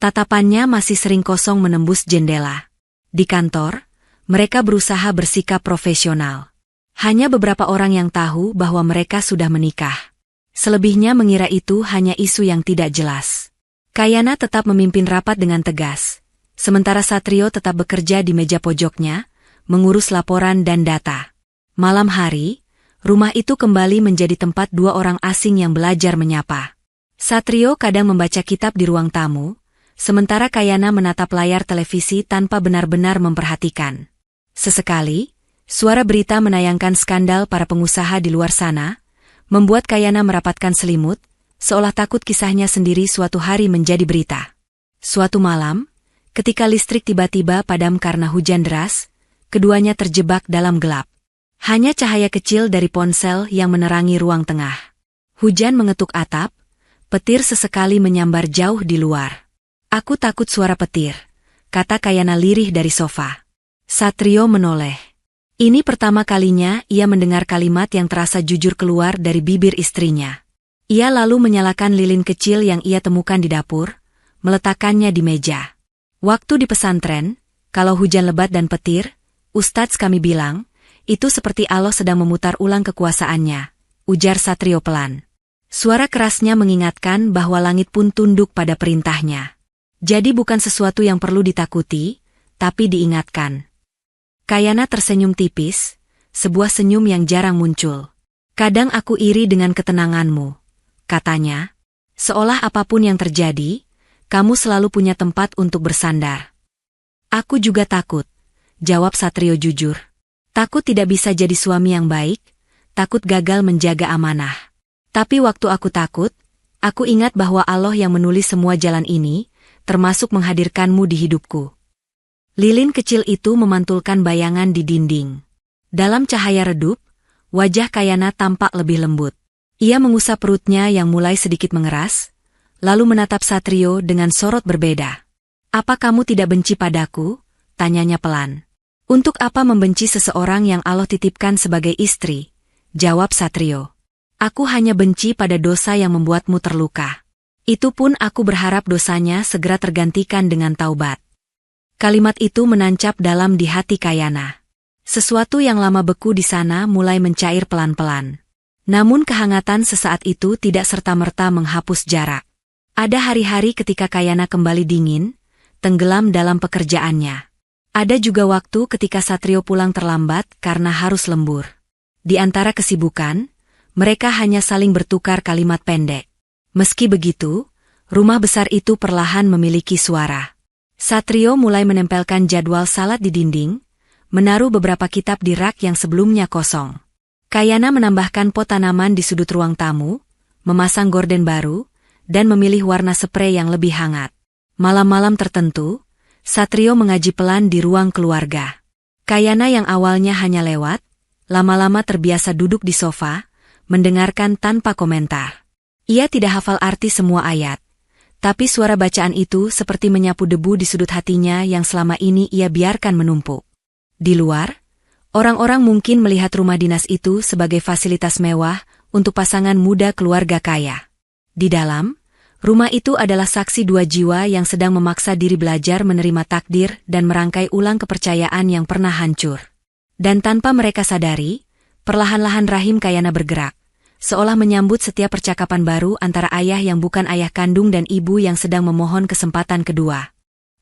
Tatapannya masih sering kosong menembus jendela. Di kantor, mereka berusaha bersikap profesional. Hanya beberapa orang yang tahu bahwa mereka sudah menikah. Selebihnya mengira itu hanya isu yang tidak jelas. Kayana tetap memimpin rapat dengan tegas, sementara Satrio tetap bekerja di meja pojoknya, mengurus laporan dan data. Malam hari, rumah itu kembali menjadi tempat 2 orang asing yang belajar menyapa. Satrio kadang membaca kitab di ruang tamu, sementara Kayana menatap layar televisi tanpa benar-benar memperhatikan. Sesekali, suara berita menayangkan skandal para pengusaha di luar sana, membuat Kayana merapatkan selimut, seolah takut kisahnya sendiri suatu hari menjadi berita. Suatu malam, ketika listrik tiba-tiba padam karena hujan deras, keduanya terjebak dalam gelap. Hanya cahaya kecil dari ponsel yang menerangi ruang tengah. Hujan mengetuk atap, petir sesekali menyambar jauh di luar. Aku takut suara petir, kata Kayana lirih dari sofa. Satrio menoleh. Ini pertama kalinya ia mendengar kalimat yang terasa jujur keluar dari bibir istrinya. Ia lalu menyalakan lilin kecil yang ia temukan di dapur, meletakkannya di meja. Waktu di pesantren, kalau hujan lebat dan petir, Ustadz kami bilang, itu seperti Allah sedang memutar ulang kekuasaannya, ujar Satrio pelan. Suara kerasnya mengingatkan bahwa langit pun tunduk pada perintahnya. Jadi bukan sesuatu yang perlu ditakuti, tapi diingatkan. Kayana tersenyum tipis, sebuah senyum yang jarang muncul. Kadang aku iri dengan ketenanganmu, katanya. Seolah apapun yang terjadi, kamu selalu punya tempat untuk bersandar. Aku juga takut, jawab Satrio jujur. Takut tidak bisa jadi suami yang baik, takut gagal menjaga amanah. Tapi waktu aku takut, aku ingat bahwa Allah yang menulis semua jalan ini, termasuk menghadirkanmu di hidupku. Lilin kecil itu memantulkan bayangan di dinding. Dalam cahaya redup, wajah Kayana tampak lebih lembut. Ia mengusap perutnya yang mulai sedikit mengeras, lalu menatap Satrio dengan sorot berbeda. Apa kamu tidak benci padaku? Tanyanya pelan. Untuk apa membenci seseorang yang Allah titipkan sebagai istri? Jawab Satrio. Aku hanya benci pada dosa yang membuatmu terluka. Itu pun aku berharap dosanya segera tergantikan dengan taubat. Kalimat itu menancap dalam di hati Kayana. Sesuatu yang lama beku di sana mulai mencair pelan-pelan. Namun kehangatan sesaat itu tidak serta-merta menghapus jarak. Ada hari-hari ketika Kayana kembali dingin, tenggelam dalam pekerjaannya. Ada juga waktu ketika Satrio pulang terlambat karena harus lembur. Di antara kesibukan, mereka hanya saling bertukar kalimat pendek. Meski begitu, rumah besar itu perlahan memiliki suara. Satrio mulai menempelkan jadwal salat di dinding, menaruh beberapa kitab di rak yang sebelumnya kosong. Kayana menambahkan pot tanaman di sudut ruang tamu, memasang gorden baru, dan memilih warna sprei yang lebih hangat. Malam-malam tertentu, Satrio mengaji pelan di ruang keluarga. Kayana yang awalnya hanya lewat, lama-lama terbiasa duduk di sofa, mendengarkan tanpa komentar. Ia tidak hafal arti semua ayat. Tapi suara bacaan itu seperti menyapu debu di sudut hatinya yang selama ini ia biarkan menumpuk. Di luar, orang-orang mungkin melihat rumah dinas itu sebagai fasilitas mewah untuk pasangan muda keluarga kaya. Di dalam, rumah itu adalah saksi 2 jiwa yang sedang memaksa diri belajar menerima takdir dan merangkai ulang kepercayaan yang pernah hancur. Dan tanpa mereka sadari, perlahan-lahan rahim Kayana bergerak. Seolah menyambut setiap percakapan baru antara ayah yang bukan ayah kandung dan ibu yang sedang memohon kesempatan kedua.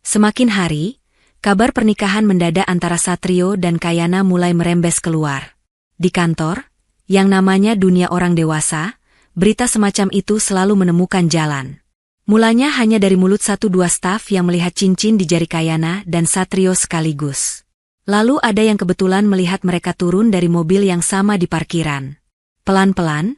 Semakin hari, Kabar pernikahan mendadak antara Satrio dan Kayana mulai merembes keluar. Di kantor, yang namanya dunia orang dewasa, berita semacam itu selalu menemukan jalan. Mulanya hanya dari mulut 1-2 staf yang melihat cincin di jari Kayana dan Satrio sekaligus. Lalu ada yang kebetulan melihat mereka turun dari mobil yang sama di parkiran. Pelan-pelan,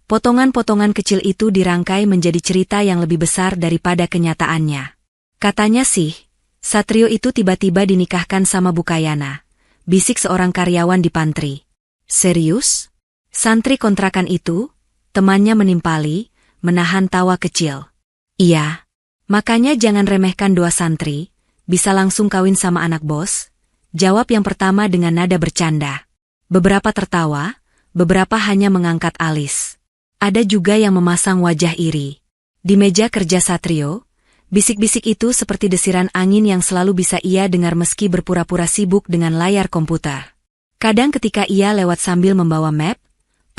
potongan-potongan kecil itu dirangkai menjadi cerita yang lebih besar daripada kenyataannya. Katanya sih, Satrio itu tiba-tiba dinikahkan sama Bu Kayana, bisik seorang karyawan di pantry. Serius? Santri kontrakan itu, temannya menimpali, menahan tawa kecil. Iya, makanya jangan remehkan 2 santri, bisa langsung kawin sama anak bos, jawab yang pertama dengan nada bercanda. Beberapa tertawa, beberapa hanya mengangkat alis. Ada juga yang memasang wajah iri. Di meja kerja Satrio, bisik-bisik itu seperti desiran angin yang selalu bisa ia dengar meski berpura-pura sibuk dengan layar komputer. Kadang ketika ia lewat sambil membawa map,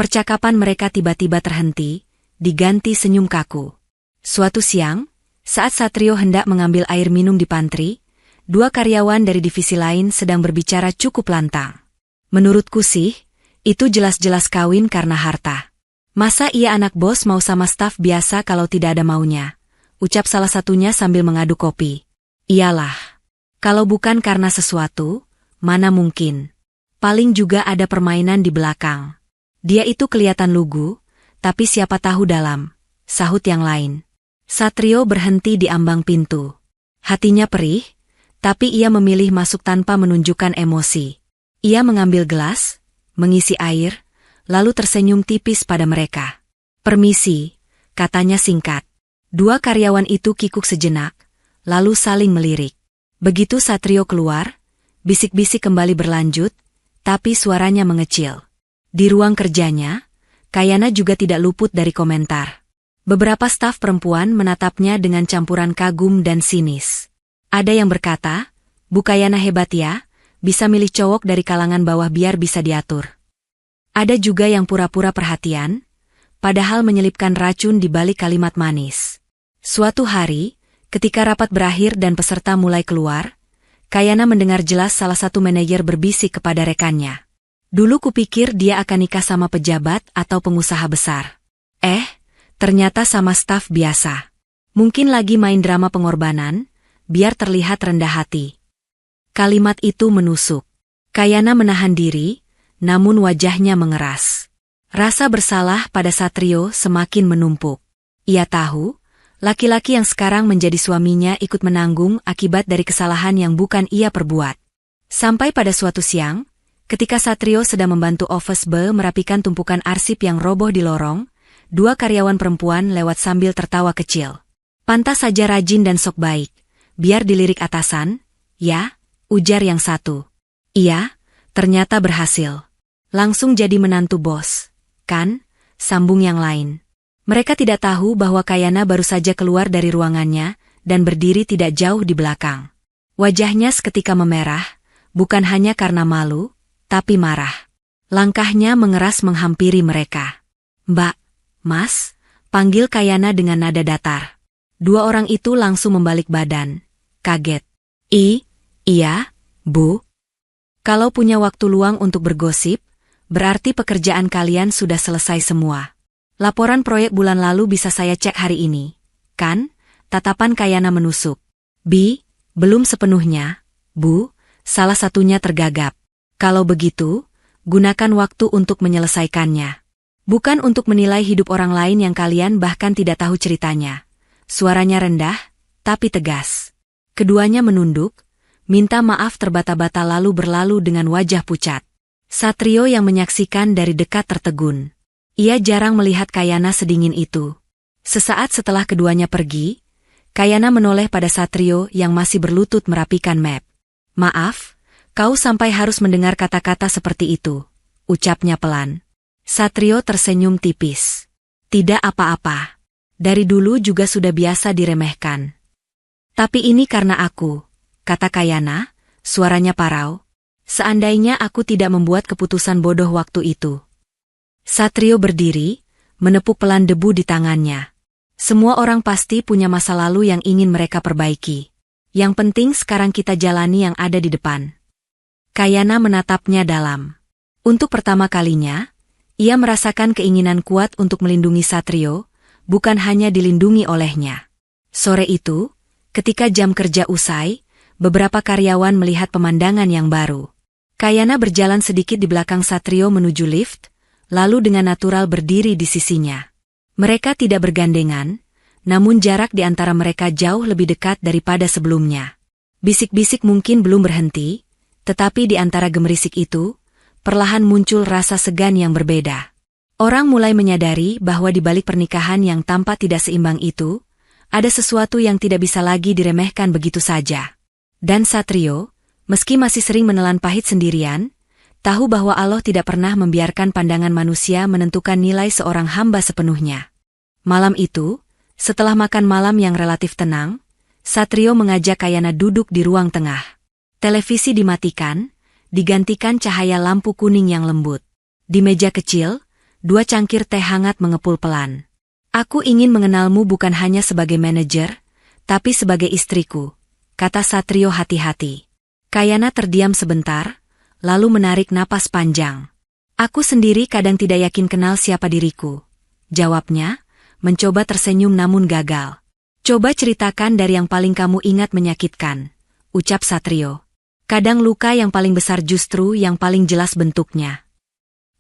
percakapan mereka tiba-tiba terhenti, diganti senyum kaku. Suatu siang, saat Satrio hendak mengambil air minum di pantry, 2 karyawan dari divisi lain sedang berbicara cukup lantang. Menurutku sih, itu jelas-jelas kawin karena harta. Masa iya anak bos mau sama staf biasa kalau tidak ada maunya? Ucap salah satunya sambil mengaduk kopi. Iyalah. Kalau bukan karena sesuatu, mana mungkin. Paling juga ada permainan di belakang. Dia itu kelihatan lugu, tapi siapa tahu dalam, sahut yang lain. Satrio berhenti di ambang pintu. Hatinya perih, tapi ia memilih masuk tanpa menunjukkan emosi. Ia mengambil gelas, mengisi air, lalu tersenyum tipis pada mereka. Permisi, katanya singkat. 2 karyawan itu kikuk sejenak, lalu saling melirik. Begitu Satrio keluar, bisik-bisik kembali berlanjut, tapi suaranya mengecil. Di ruang kerjanya, Kayana juga tidak luput dari komentar. Beberapa staf perempuan menatapnya dengan campuran kagum dan sinis. Ada yang berkata, Bu Kayana hebat ya, bisa milih cowok dari kalangan bawah biar bisa diatur. Ada juga yang pura-pura perhatian, padahal menyelipkan racun di balik kalimat manis. Suatu hari, ketika rapat berakhir dan peserta mulai keluar, Kayana mendengar jelas salah satu manajer berbisik kepada rekannya. Dulu kupikir dia akan nikah sama pejabat atau pengusaha besar. Ternyata sama staf biasa. Mungkin lagi main drama pengorbanan, biar terlihat rendah hati. Kalimat itu menusuk. Kayana menahan diri, namun wajahnya mengeras. Rasa bersalah pada Satrio semakin menumpuk. Ia tahu, laki-laki yang sekarang menjadi suaminya ikut menanggung akibat dari kesalahan yang bukan ia perbuat. Sampai pada suatu siang, ketika Satrio sedang membantu office boy merapikan tumpukan arsip yang roboh di lorong, 2 karyawan perempuan lewat sambil tertawa kecil. Pantas saja rajin dan sok baik, biar dilirik atasan, ya, ujar yang satu. Iya, ternyata berhasil. Langsung jadi menantu bos, kan, sambung yang lain. Mereka tidak tahu bahwa Kayana baru saja keluar dari ruangannya dan berdiri tidak jauh di belakang. Wajahnya seketika memerah, bukan hanya karena malu, tapi marah. Langkahnya mengeras menghampiri mereka. Mbak, Mas, panggil Kayana dengan nada datar. 2 orang itu langsung membalik badan, kaget. Iya, Bu. Kalau punya waktu luang untuk bergosip, berarti pekerjaan kalian sudah selesai semua. Laporan proyek bulan lalu bisa saya cek hari ini, kan? Tatapan Kayana menusuk. Belum sepenuhnya, Bu, salah satunya tergagap. Kalau begitu, gunakan waktu untuk menyelesaikannya. Bukan untuk menilai hidup orang lain yang kalian bahkan tidak tahu ceritanya. Suaranya rendah, tapi tegas. Keduanya menunduk, minta maaf terbata-bata lalu berlalu dengan wajah pucat. Satrio yang menyaksikan dari dekat tertegun. Ia jarang melihat Kayana sedingin itu. Sesaat setelah keduanya pergi, Kayana menoleh pada Satrio yang masih berlutut merapikan map. Maaf, kau sampai harus mendengar kata-kata seperti itu, ucapnya pelan. Satrio tersenyum tipis. Tidak apa-apa. Dari dulu juga sudah biasa diremehkan. Tapi ini karena aku, kata Kayana, suaranya parau. Seandainya aku tidak membuat keputusan bodoh waktu itu. Satrio berdiri, menepuk pelan debu di tangannya. Semua orang pasti punya masa lalu yang ingin mereka perbaiki. Yang penting sekarang kita jalani yang ada di depan. Kayana menatapnya dalam. Untuk pertama kalinya, ia merasakan keinginan kuat untuk melindungi Satrio, bukan hanya dilindungi olehnya. Sore itu, ketika jam kerja usai, beberapa karyawan melihat pemandangan yang baru. Kayana berjalan sedikit di belakang Satrio menuju lift, lalu dengan natural berdiri di sisinya. Mereka tidak bergandengan, namun jarak di antara mereka jauh lebih dekat daripada sebelumnya. Bisik-bisik mungkin belum berhenti, tetapi di antara gemerisik itu, perlahan muncul rasa segan yang berbeda. Orang mulai menyadari bahwa di balik pernikahan yang tampak tidak seimbang itu, ada sesuatu yang tidak bisa lagi diremehkan begitu saja. Dan Satrio, meski masih sering menelan pahit sendirian, tahu bahwa Allah tidak pernah membiarkan pandangan manusia menentukan nilai seorang hamba sepenuhnya. Malam itu, setelah makan malam yang relatif tenang, Satrio mengajak Kayana duduk di ruang tengah. Televisi dimatikan, digantikan cahaya lampu kuning yang lembut. Di meja kecil, 2 cangkir teh hangat mengepul pelan. Aku ingin mengenalmu bukan hanya sebagai manajer, tapi sebagai istriku, kata Satrio hati-hati. Kayana terdiam sebentar, lalu menarik napas panjang. Aku sendiri kadang tidak yakin kenal siapa diriku, jawabnya, mencoba tersenyum namun gagal. Coba ceritakan dari yang paling kamu ingat menyakitkan, ucap Satrio. Kadang luka yang paling besar justru yang paling jelas bentuknya.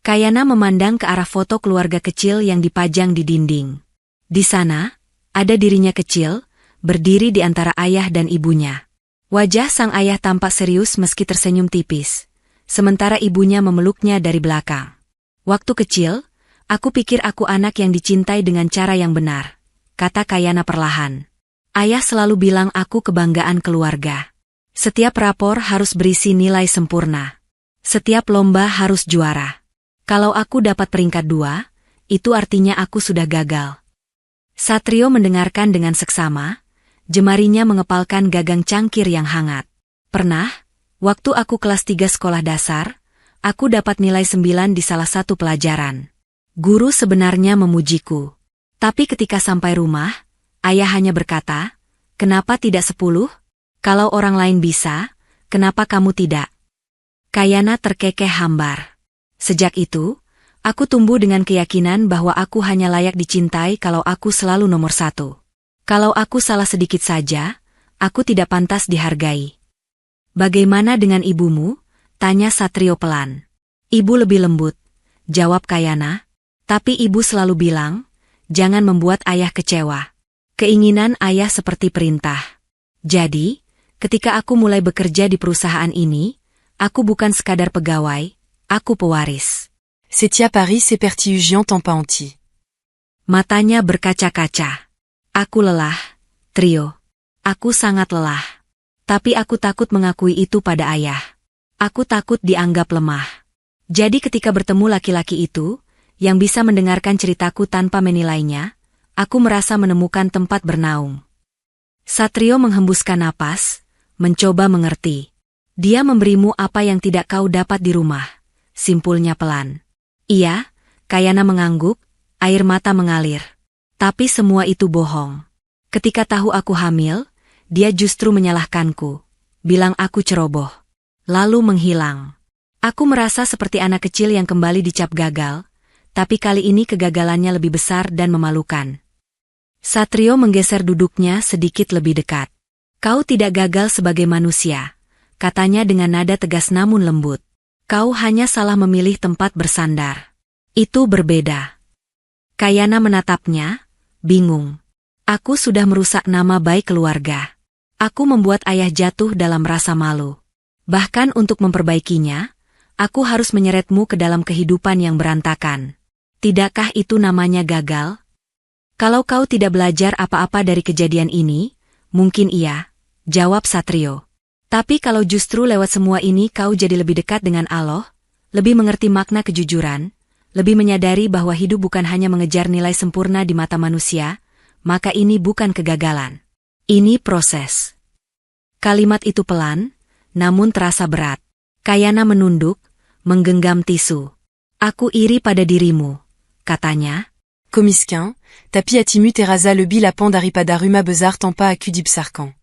Kayana memandang ke arah foto keluarga kecil yang dipajang di dinding. Di sana, ada dirinya kecil, berdiri di antara ayah dan ibunya. Wajah sang ayah tampak serius meski tersenyum tipis, sementara ibunya memeluknya dari belakang. Waktu kecil, aku pikir aku anak yang dicintai dengan cara yang benar, kata Kayana perlahan. Ayah selalu bilang aku kebanggaan keluarga. Setiap rapor harus berisi nilai sempurna. Setiap lomba harus juara. Kalau aku dapat peringkat 2, itu artinya aku sudah gagal. Satrio mendengarkan dengan seksama, jemarinya mengepalkan gagang cangkir yang hangat. Pernah, waktu aku kelas 3 sekolah dasar, aku dapat nilai 9 di salah satu pelajaran. Guru sebenarnya memujiku. Tapi ketika sampai rumah, ayah hanya berkata, "Kenapa tidak 10? Kalau orang lain bisa, kenapa kamu tidak?" Kayana terkekeh hambar. Sejak itu, aku tumbuh dengan keyakinan bahwa aku hanya layak dicintai kalau aku selalu nomor 1. Kalau aku salah sedikit saja, aku tidak pantas dihargai. Bagaimana dengan ibumu? Tanya Satrio pelan. Ibu lebih lembut, jawab Kayana. Tapi ibu selalu bilang, jangan membuat ayah kecewa. Keinginan ayah seperti perintah. Jadi, ketika aku mulai bekerja di perusahaan ini, aku bukan sekadar pegawai, aku pewaris. Setia Paris s'épertillugiant en paenti. Matanya berkaca-kaca. Aku lelah, Trio. Aku sangat lelah. Tapi aku takut mengakui itu pada ayah. Aku takut dianggap lemah. Jadi ketika bertemu laki-laki itu, yang bisa mendengarkan ceritaku tanpa menilainya, aku merasa menemukan tempat bernaung. Satrio menghembuskan napas, mencoba mengerti. Dia memberimu apa yang tidak kau dapat di rumah, simpulnya pelan. Iya, Kayana mengangguk, air mata mengalir. Tapi semua itu bohong. Ketika tahu aku hamil, dia justru menyalahkanku, bilang aku ceroboh. Lalu menghilang. Aku merasa seperti anak kecil yang kembali dicap gagal, tapi kali ini kegagalannya lebih besar dan memalukan. Satrio menggeser duduknya sedikit lebih dekat. Kau tidak gagal sebagai manusia, katanya dengan nada tegas namun lembut. Kau hanya salah memilih tempat bersandar. Itu berbeda. Kayana menatapnya, bingung. Aku sudah merusak nama baik keluarga. Aku membuat ayah jatuh dalam rasa malu. Bahkan untuk memperbaikinya, aku harus menyeretmu ke dalam kehidupan yang berantakan. Tidakkah itu namanya gagal? Kalau kau tidak belajar apa-apa dari kejadian ini, mungkin iya, jawab Satrio. Tapi kalau justru lewat semua ini kau jadi lebih dekat dengan Allah, lebih mengerti makna kejujuran, lebih menyadari bahwa hidup bukan hanya mengejar nilai sempurna di mata manusia, maka ini bukan kegagalan. Ini proses. Kalimat itu pelan, namun terasa berat. Kayana menunduk, menggenggam tisu. Aku iri pada dirimu, katanya. Comisquin, tapi atimu terasa lebi la pan daripada ruma besar tampa acu dipsarkan.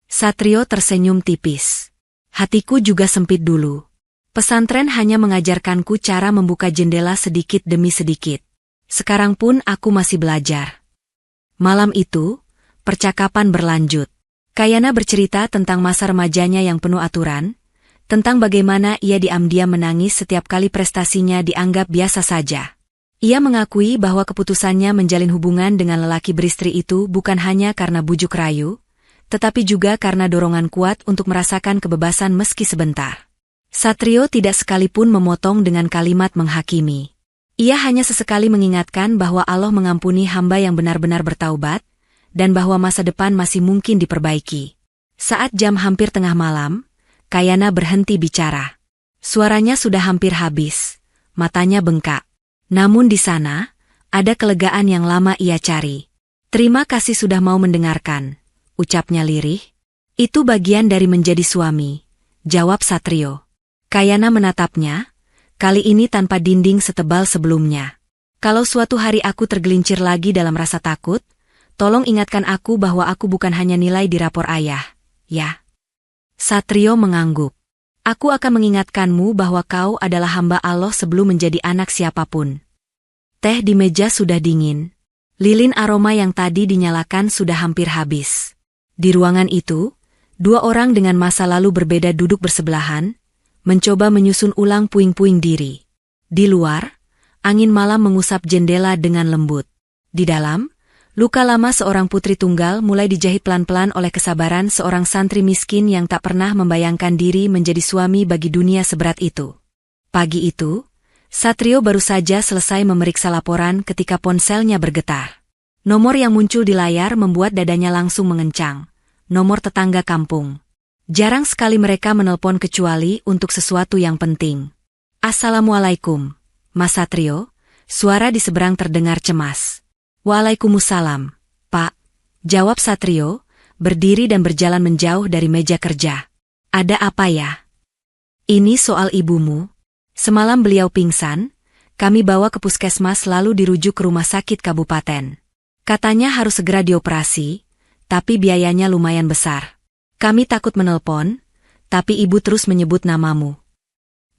Satrio tersenyum tipis. Hatiku juga sempit dulu. Pesantren hanya mengajarkanku cara membuka jendela sedikit demi sedikit. Sekarang pun aku masih belajar. Malam itu, percakapan berlanjut. Kayana bercerita tentang masa remajanya yang penuh aturan, tentang bagaimana ia diam-diam menangis setiap kali prestasinya dianggap biasa saja. Ia mengakui bahwa keputusannya menjalin hubungan dengan lelaki beristri itu bukan hanya karena bujuk rayu, tetapi juga karena dorongan kuat untuk merasakan kebebasan meski sebentar. Satrio tidak sekalipun memotong dengan kalimat menghakimi. Ia hanya sesekali mengingatkan bahwa Allah mengampuni hamba yang benar-benar bertaubat, dan bahwa masa depan masih mungkin diperbaiki. Saat jam hampir tengah malam, Kayana berhenti bicara. Suaranya sudah hampir habis, matanya bengkak. Namun di sana, ada kelegaan yang lama ia cari. "Terima kasih sudah mau mendengarkan," ucapnya lirih. "Itu bagian dari menjadi suami," jawab Satrio. Kayana menatapnya, kali ini tanpa dinding setebal sebelumnya. "Kalau suatu hari aku tergelincir lagi dalam rasa takut, tolong ingatkan aku bahwa aku bukan hanya nilai di rapor ayah, ya?" Satrio mengangguk. "Aku akan mengingatkanmu bahwa kau adalah hamba Allah sebelum menjadi anak siapapun." Teh di meja sudah dingin. Lilin aroma yang tadi dinyalakan sudah hampir habis. Di ruangan itu, dua orang dengan masa lalu berbeda duduk bersebelahan, mencoba menyusun ulang puing-puing diri. Di luar, angin malam mengusap jendela dengan lembut. Di dalam, luka lama seorang putri tunggal mulai dijahit pelan-pelan oleh kesabaran seorang santri miskin yang tak pernah membayangkan diri menjadi suami bagi dunia seberat itu. Pagi itu, Satrio baru saja selesai memeriksa laporan ketika ponselnya bergetar. Nomor yang muncul di layar membuat dadanya langsung mengencang. Nomor tetangga kampung. Jarang sekali mereka menelpon kecuali untuk sesuatu yang penting. "Assalamualaikum, Mas Satrio," suara di seberang terdengar cemas. "Waalaikumsalam, Pak," jawab Satrio, berdiri dan berjalan menjauh dari meja kerja. "Ada apa ya?" "Ini soal ibumu. Semalam beliau pingsan, kami bawa ke puskesmas lalu dirujuk ke rumah sakit kabupaten. Katanya harus segera dioperasi, tapi biayanya lumayan besar. Kami takut menelpon, tapi ibu terus menyebut namamu."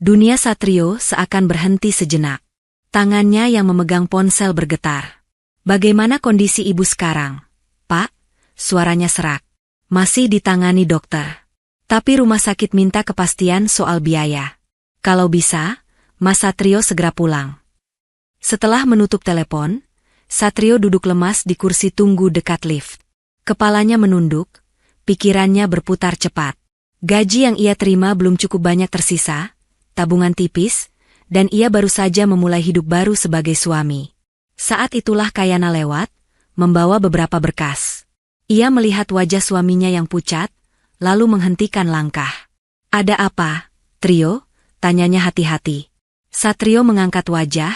Dunia Satrio seakan berhenti sejenak. Tangannya yang memegang ponsel bergetar. "Bagaimana kondisi ibu sekarang, Pak?" Suaranya serak. "Masih ditangani dokter. Tapi rumah sakit minta kepastian soal biaya. Kalau bisa, Mas Satrio segera pulang." Setelah menutup telepon, Satrio duduk lemas di kursi tunggu dekat lift. Kepalanya menunduk. Pikirannya berputar cepat. Gaji yang ia terima belum cukup banyak tersisa, tabungan tipis, dan ia baru saja memulai hidup baru sebagai suami. Saat itulah Kayana lewat, membawa beberapa berkas. Ia melihat wajah suaminya yang pucat, lalu menghentikan langkah. "Ada apa, Trio?" tanyanya hati-hati. Satrio mengangkat wajah,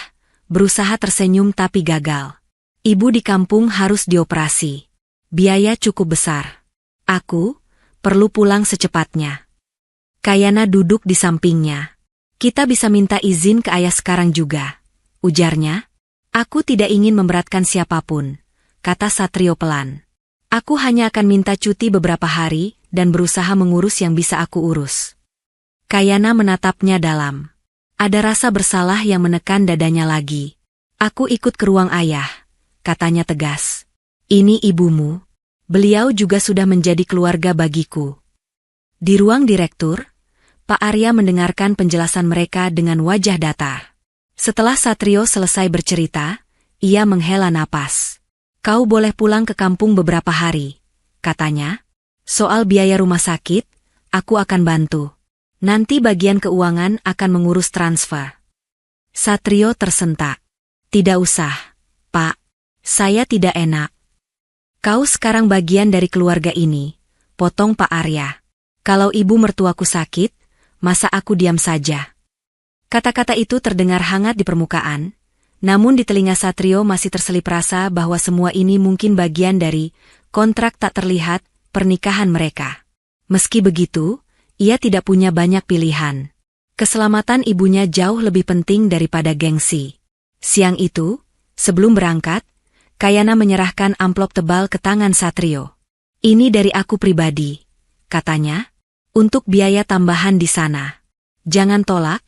berusaha tersenyum tapi gagal. "Ibu di kampung harus dioperasi. Biaya cukup besar. Aku perlu pulang secepatnya." Kayana duduk di sampingnya. "Kita bisa minta izin ke ayah sekarang juga," ujarnya. "Aku tidak ingin memberatkan siapapun," kata Satrio pelan. "Aku hanya akan minta cuti beberapa hari dan berusaha mengurus yang bisa aku urus." Kayana menatapnya dalam. Ada rasa bersalah yang menekan dadanya lagi. "Aku ikut ke ruang ayah," katanya tegas. "Ini ibumu. Beliau juga sudah menjadi keluarga bagiku." Di ruang direktur, Pak Arya mendengarkan penjelasan mereka dengan wajah datar. Setelah Satrio selesai bercerita, ia menghela napas. "Kau boleh pulang ke kampung beberapa hari," katanya. "Soal biaya rumah sakit, aku akan bantu. Nanti bagian keuangan akan mengurus transfer." Satrio tersentak. "Tidak usah, Pak. Saya tidak enak." "Kau sekarang bagian dari keluarga ini," potong Pak Arya. "Kalau ibu mertuaku sakit, masa aku diam saja?" Kata-kata itu terdengar hangat di permukaan, namun di telinga Satrio masih terselip rasa bahwa semua ini mungkin bagian dari kontrak tak terlihat pernikahan mereka. Meski begitu, ia tidak punya banyak pilihan. Keselamatan ibunya jauh lebih penting daripada gengsi. Siang itu, sebelum berangkat, Kayana menyerahkan amplop tebal ke tangan Satrio. "Ini dari aku pribadi," katanya, untuk biaya tambahan di sana. Jangan tolak,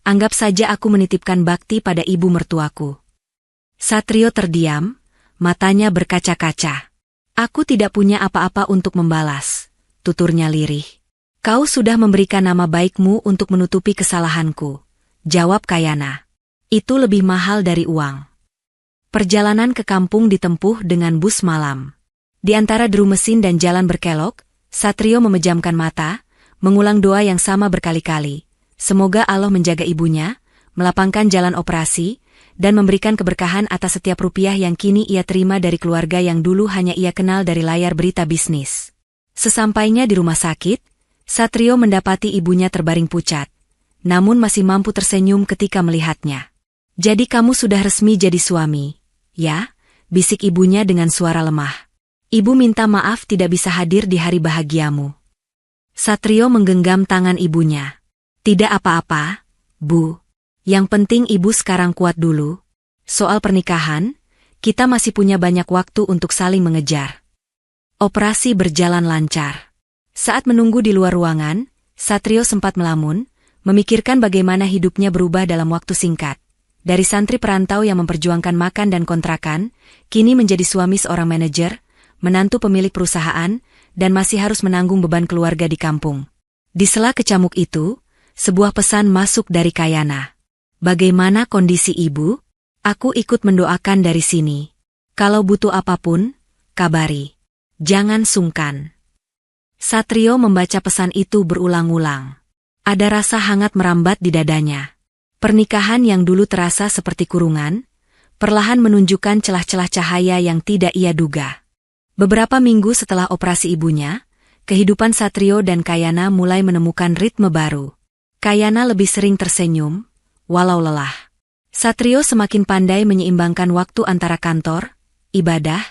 anggap saja aku menitipkan bakti pada ibu mertuaku. Satrio terdiam, matanya berkaca-kaca. Aku tidak punya apa-apa untuk membalas, tuturnya lirih. Kau sudah memberikan nama baikmu untuk menutupi kesalahanku, jawab Kayana. Itu lebih mahal dari uang. Perjalanan ke kampung ditempuh dengan bus malam. Di antara deru mesin dan jalan berkelok, Satrio memejamkan mata, mengulang doa yang sama berkali-kali. Semoga Allah menjaga ibunya, melapangkan jalan operasi, dan memberikan keberkahan atas setiap rupiah yang kini ia terima dari keluarga yang dulu hanya ia kenal dari layar berita bisnis. Sesampainya di rumah sakit, Satrio mendapati ibunya terbaring pucat, namun masih mampu tersenyum ketika melihatnya. Jadi kamu sudah resmi jadi suami, ya? Bisik ibunya dengan suara lemah. Ibu minta maaf tidak bisa hadir di hari bahagiamu. Satrio menggenggam tangan ibunya. Tidak apa-apa, Bu. Yang penting ibu sekarang kuat dulu. Soal pernikahan, kita masih punya banyak waktu untuk saling mengejar. Operasi berjalan lancar. Saat menunggu di luar ruangan, Satrio sempat melamun, memikirkan bagaimana hidupnya berubah dalam waktu singkat. Dari santri perantau yang memperjuangkan makan dan kontrakan, kini menjadi suami seorang manajer, menantu pemilik perusahaan, dan masih harus menanggung beban keluarga di kampung. Di sela kecamuk itu, sebuah pesan masuk dari Kayana. Bagaimana kondisi ibu? Aku ikut mendoakan dari sini. Kalau butuh apapun, kabari. Jangan sungkan. Satrio membaca pesan itu berulang-ulang. Ada rasa hangat merambat di dadanya. Pernikahan yang dulu terasa seperti kurungan, perlahan menunjukkan celah-celah cahaya yang tidak ia duga. Beberapa minggu setelah operasi ibunya, kehidupan Satrio dan Kayana mulai menemukan ritme baru. Kayana lebih sering tersenyum, walau lelah. Satrio semakin pandai menyeimbangkan waktu antara kantor, ibadah,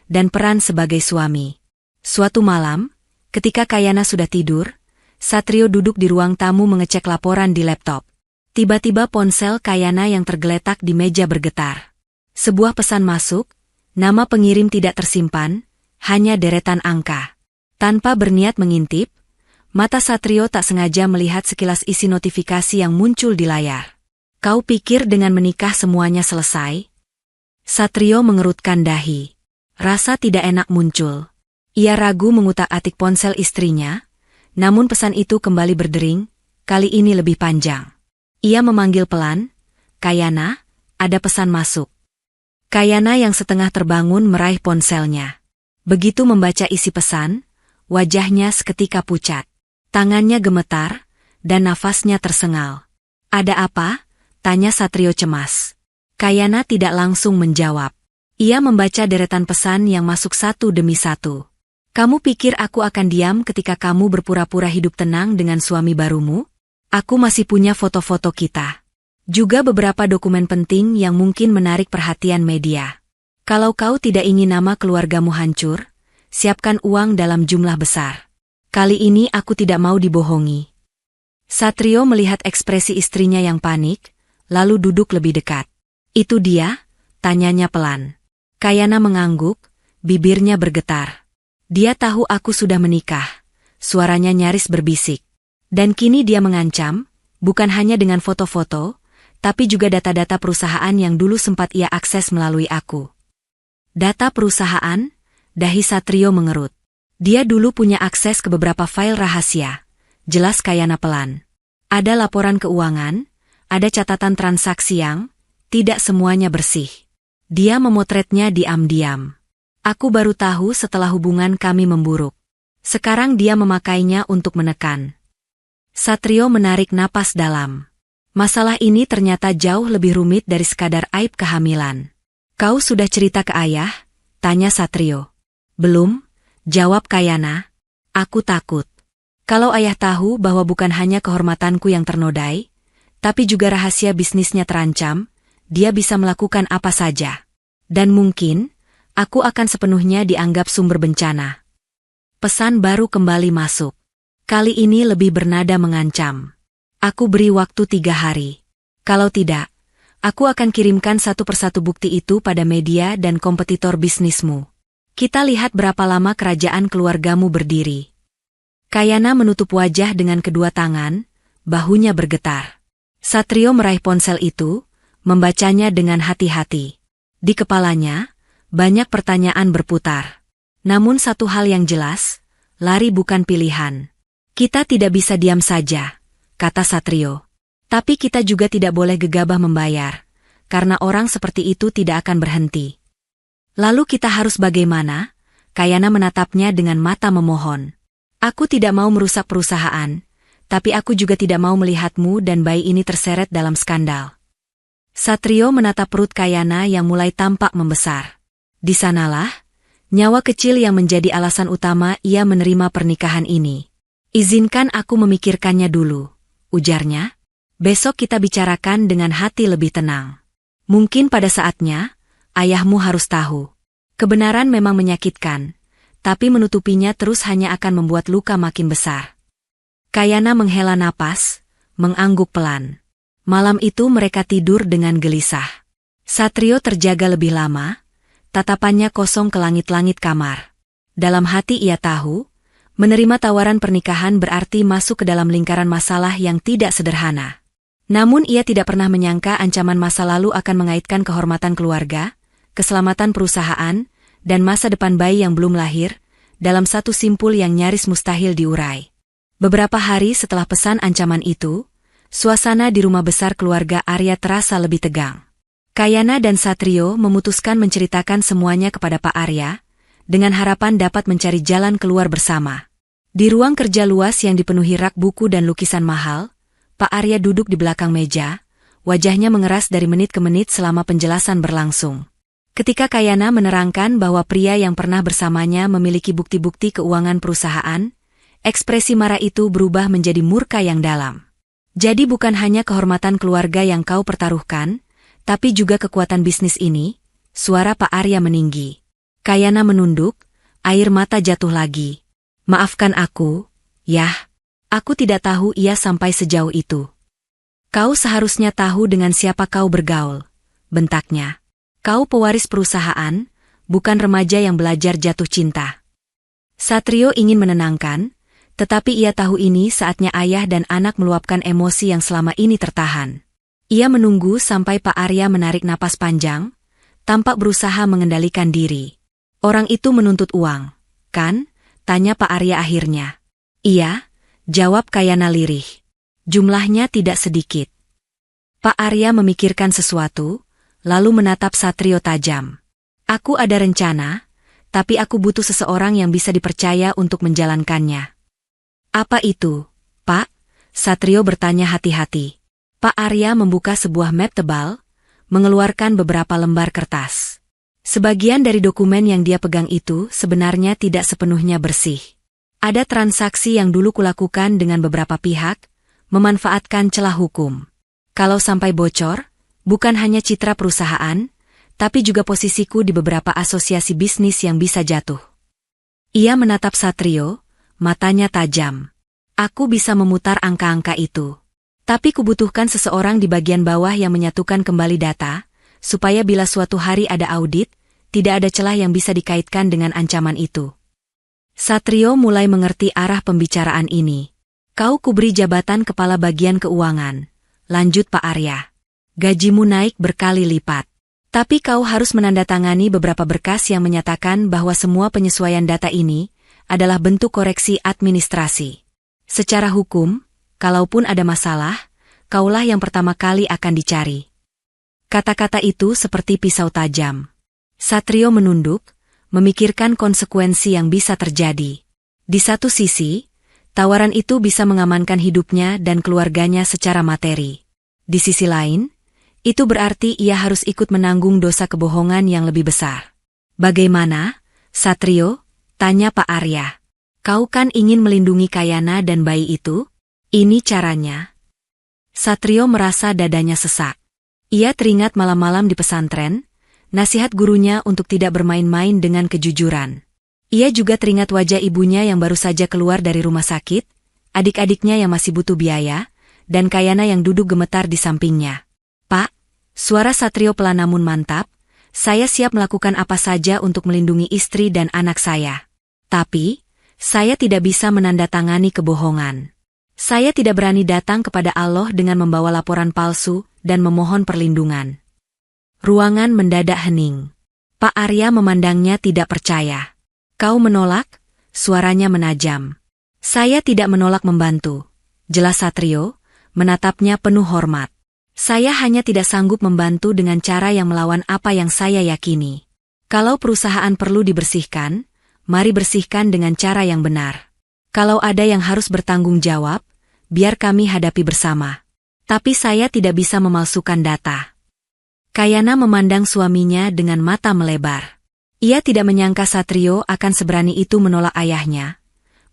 dan peran sebagai suami. Suatu malam, ketika Kayana sudah tidur, Satrio duduk di ruang tamu mengecek laporan di laptop. Tiba-tiba ponsel Kayana yang tergeletak di meja bergetar. Sebuah pesan masuk, nama pengirim tidak tersimpan, hanya deretan angka. Tanpa berniat mengintip, mata Satrio tak sengaja melihat sekilas isi notifikasi yang muncul di layar. Kau pikir dengan menikah semuanya selesai? Satrio mengerutkan dahi. Rasa tidak enak muncul. Ia ragu mengutak-atik ponsel istrinya, namun pesan itu kembali berdering, kali ini lebih panjang. Ia memanggil pelan, Kayana, ada pesan masuk. Kayana yang setengah terbangun meraih ponselnya. Begitu membaca isi pesan, wajahnya seketika pucat. Tangannya gemetar, dan nafasnya tersengal. Ada apa? Tanya Satrio cemas. Kayana tidak langsung menjawab. Ia membaca deretan pesan yang masuk satu demi satu. Kamu pikir aku akan diam ketika kamu berpura-pura hidup tenang dengan suami barumu? Aku masih punya foto-foto kita. Juga beberapa dokumen penting yang mungkin menarik perhatian media. Kalau kau tidak ingin nama keluargamu hancur, siapkan uang dalam jumlah besar. Kali ini aku tidak mau dibohongi. Satrio melihat ekspresi istrinya yang panik, lalu duduk lebih dekat. Itu dia? Tanyanya pelan. Kayana mengangguk, bibirnya bergetar. Dia tahu aku sudah menikah, suaranya nyaris berbisik. Dan kini dia mengancam, bukan hanya dengan foto-foto, tapi juga data-data perusahaan yang dulu sempat ia akses melalui aku. Data perusahaan? Dahi Satrio mengerut. Dia dulu punya akses ke beberapa file rahasia. Jelas Kayana pelan. Ada laporan keuangan, ada catatan transaksi yang tidak semuanya bersih. Dia memotretnya diam-diam. Aku baru tahu setelah hubungan kami memburuk. Sekarang dia memakainya untuk menekan. Satrio menarik napas dalam. Masalah ini ternyata jauh lebih rumit dari sekadar aib kehamilan. Kau sudah cerita ke ayah? Tanya Satrio. Belum, jawab Kayana. Aku takut. Kalau ayah tahu bahwa bukan hanya kehormatanku yang ternodai, tapi juga rahasia bisnisnya terancam, dia bisa melakukan apa saja. Dan mungkin, aku akan sepenuhnya dianggap sumber bencana. Pesan baru kembali masuk. Kali ini lebih bernada mengancam. Aku beri waktu 3 hari. Kalau tidak, aku akan kirimkan satu persatu bukti itu pada media dan kompetitor bisnismu. Kita lihat berapa lama kerajaan keluargamu berdiri. Kayana menutup wajah dengan kedua tangan, bahunya bergetar. Satrio meraih ponsel itu, membacanya dengan hati-hati. Di kepalanya, banyak pertanyaan berputar. Namun satu hal yang jelas, lari bukan pilihan. Kita tidak bisa diam saja, kata Satrio. Tapi kita juga tidak boleh gegabah membayar, karena orang seperti itu tidak akan berhenti. Lalu kita harus bagaimana? Kayana menatapnya dengan mata memohon. Aku tidak mau merusak perusahaan, tapi aku juga tidak mau melihatmu dan bayi ini terseret dalam skandal. Satrio menatap perut Kayana yang mulai tampak membesar. Di sanalah, nyawa kecil yang menjadi alasan utama ia menerima pernikahan ini. Izinkan aku memikirkannya dulu, ujarnya. Besok kita bicarakan dengan hati lebih tenang. Mungkin pada saatnya, ayahmu harus tahu. Kebenaran memang menyakitkan, tapi menutupinya terus hanya akan membuat luka makin besar. Kayana menghela napas, mengangguk pelan. Malam itu mereka tidur dengan gelisah. Satrio terjaga lebih lama, tatapannya kosong ke langit-langit kamar. Dalam hati ia tahu, menerima tawaran pernikahan berarti masuk ke dalam lingkaran masalah yang tidak sederhana. Namun ia tidak pernah menyangka ancaman masa lalu akan mengaitkan kehormatan keluarga, keselamatan perusahaan, dan masa depan bayi yang belum lahir, dalam satu simpul yang nyaris mustahil diurai. Beberapa hari setelah pesan ancaman itu, suasana di rumah besar keluarga Arya terasa lebih tegang. Kayana dan Satrio memutuskan menceritakan semuanya kepada Pak Arya, dengan harapan dapat mencari jalan keluar bersama. Di ruang kerja luas yang dipenuhi rak buku dan lukisan mahal, Pak Arya duduk di belakang meja, wajahnya mengeras dari menit ke menit selama penjelasan berlangsung. Ketika Kayana menerangkan bahwa pria yang pernah bersamanya memiliki bukti-bukti keuangan perusahaan, ekspresi marah itu berubah menjadi murka yang dalam. Jadi bukan hanya kehormatan keluarga yang kau pertaruhkan, tapi juga kekuatan bisnis ini, suara Pak Arya meninggi. Kayana menunduk, air mata jatuh lagi. Maafkan aku, Yah. Aku tidak tahu ia sampai sejauh itu. Kau seharusnya tahu dengan siapa kau bergaul, bentaknya. Kau pewaris perusahaan, bukan remaja yang belajar jatuh cinta. Satrio ingin menenangkan, tetapi ia tahu ini saatnya ayah dan anak meluapkan emosi yang selama ini tertahan. Ia menunggu sampai Pak Arya menarik napas panjang, tampak berusaha mengendalikan diri. Orang itu menuntut uang, kan? Tanya Pak Arya akhirnya. Iya, jawab Kayana lirih. Jumlahnya tidak sedikit. Pak Arya memikirkan sesuatu, lalu menatap Satrio tajam. Aku ada rencana, tapi aku butuh seseorang yang bisa dipercaya untuk menjalankannya. Apa itu, Pak? Satrio bertanya hati-hati. Pak Arya membuka sebuah map tebal, mengeluarkan beberapa lembar kertas. Sebagian dari dokumen yang dia pegang itu sebenarnya tidak sepenuhnya bersih. Ada transaksi yang dulu kulakukan dengan beberapa pihak, memanfaatkan celah hukum. Kalau sampai bocor, bukan hanya citra perusahaan, tapi juga posisiku di beberapa asosiasi bisnis yang bisa jatuh. Ia menatap Satrio, matanya tajam. Aku bisa memutar angka-angka itu. Tapi kubutuhkan seseorang di bagian bawah yang menyatukan kembali data, supaya bila suatu hari ada audit, tidak ada celah yang bisa dikaitkan dengan ancaman itu. Satrio mulai mengerti arah pembicaraan ini. Kau kuberi jabatan kepala bagian keuangan, lanjut Pak Arya. Gajimu naik berkali lipat. Tapi kau harus menandatangani beberapa berkas yang menyatakan bahwa semua penyesuaian data ini adalah bentuk koreksi administrasi. Secara hukum, kalaupun ada masalah, kaulah yang pertama kali akan dicari. Kata-kata itu seperti pisau tajam. Satrio menunduk, memikirkan konsekuensi yang bisa terjadi. Di satu sisi, tawaran itu bisa mengamankan hidupnya dan keluarganya secara materi. Di sisi lain, itu berarti ia harus ikut menanggung dosa kebohongan yang lebih besar. Bagaimana, Satrio? Tanya Pak Arya. Kau kan ingin melindungi Kayana dan bayi itu? Ini caranya. Satrio merasa dadanya sesak. Ia teringat malam-malam di pesantren, nasihat gurunya untuk tidak bermain-main dengan kejujuran. Ia juga teringat wajah ibunya yang baru saja keluar dari rumah sakit, adik-adiknya yang masih butuh biaya, dan Kayana yang duduk gemetar di sampingnya. Pak, suara Satrio pelan namun mantap, saya siap melakukan apa saja untuk melindungi istri dan anak saya. Tapi, Saya tidak bisa menandatangani kebohongan. Saya tidak berani datang kepada Allah dengan membawa laporan palsu dan memohon perlindungan. Ruangan mendadak hening. Pak Arya memandangnya tidak percaya. Kau menolak? Suaranya menajam. Saya tidak menolak membantu. Jelas Satrio, menatapnya penuh hormat. Saya hanya tidak sanggup membantu dengan cara yang melawan apa yang saya yakini. Kalau perusahaan perlu dibersihkan, mari bersihkan dengan cara yang benar. Kalau ada yang harus bertanggung jawab, biar kami hadapi bersama. Tapi saya tidak bisa memalsukan data. Kayana memandang suaminya dengan mata melebar. Ia tidak menyangka Satrio akan seberani itu menolak ayahnya,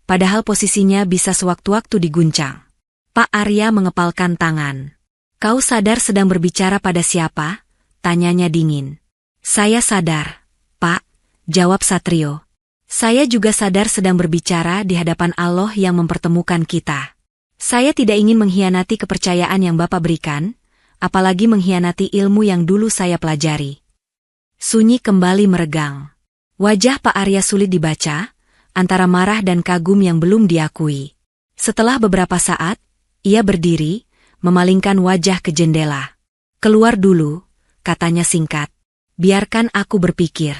padahal posisinya bisa sewaktu-waktu diguncang. Pak Arya mengepalkan tangan. Kau sadar sedang berbicara pada siapa? Tanyanya dingin. Saya sadar, Pak, jawab Satrio. Saya juga sadar sedang berbicara di hadapan Allah yang mempertemukan kita. Saya tidak ingin mengkhianati kepercayaan yang Bapak berikan, apalagi mengkhianati ilmu yang dulu saya pelajari. Sunyi kembali meregang. Wajah Pak Arya sulit dibaca, antara marah dan kagum yang belum diakui. Setelah beberapa saat, ia berdiri, memalingkan wajah ke jendela. Keluar dulu, katanya singkat. Biarkan aku berpikir.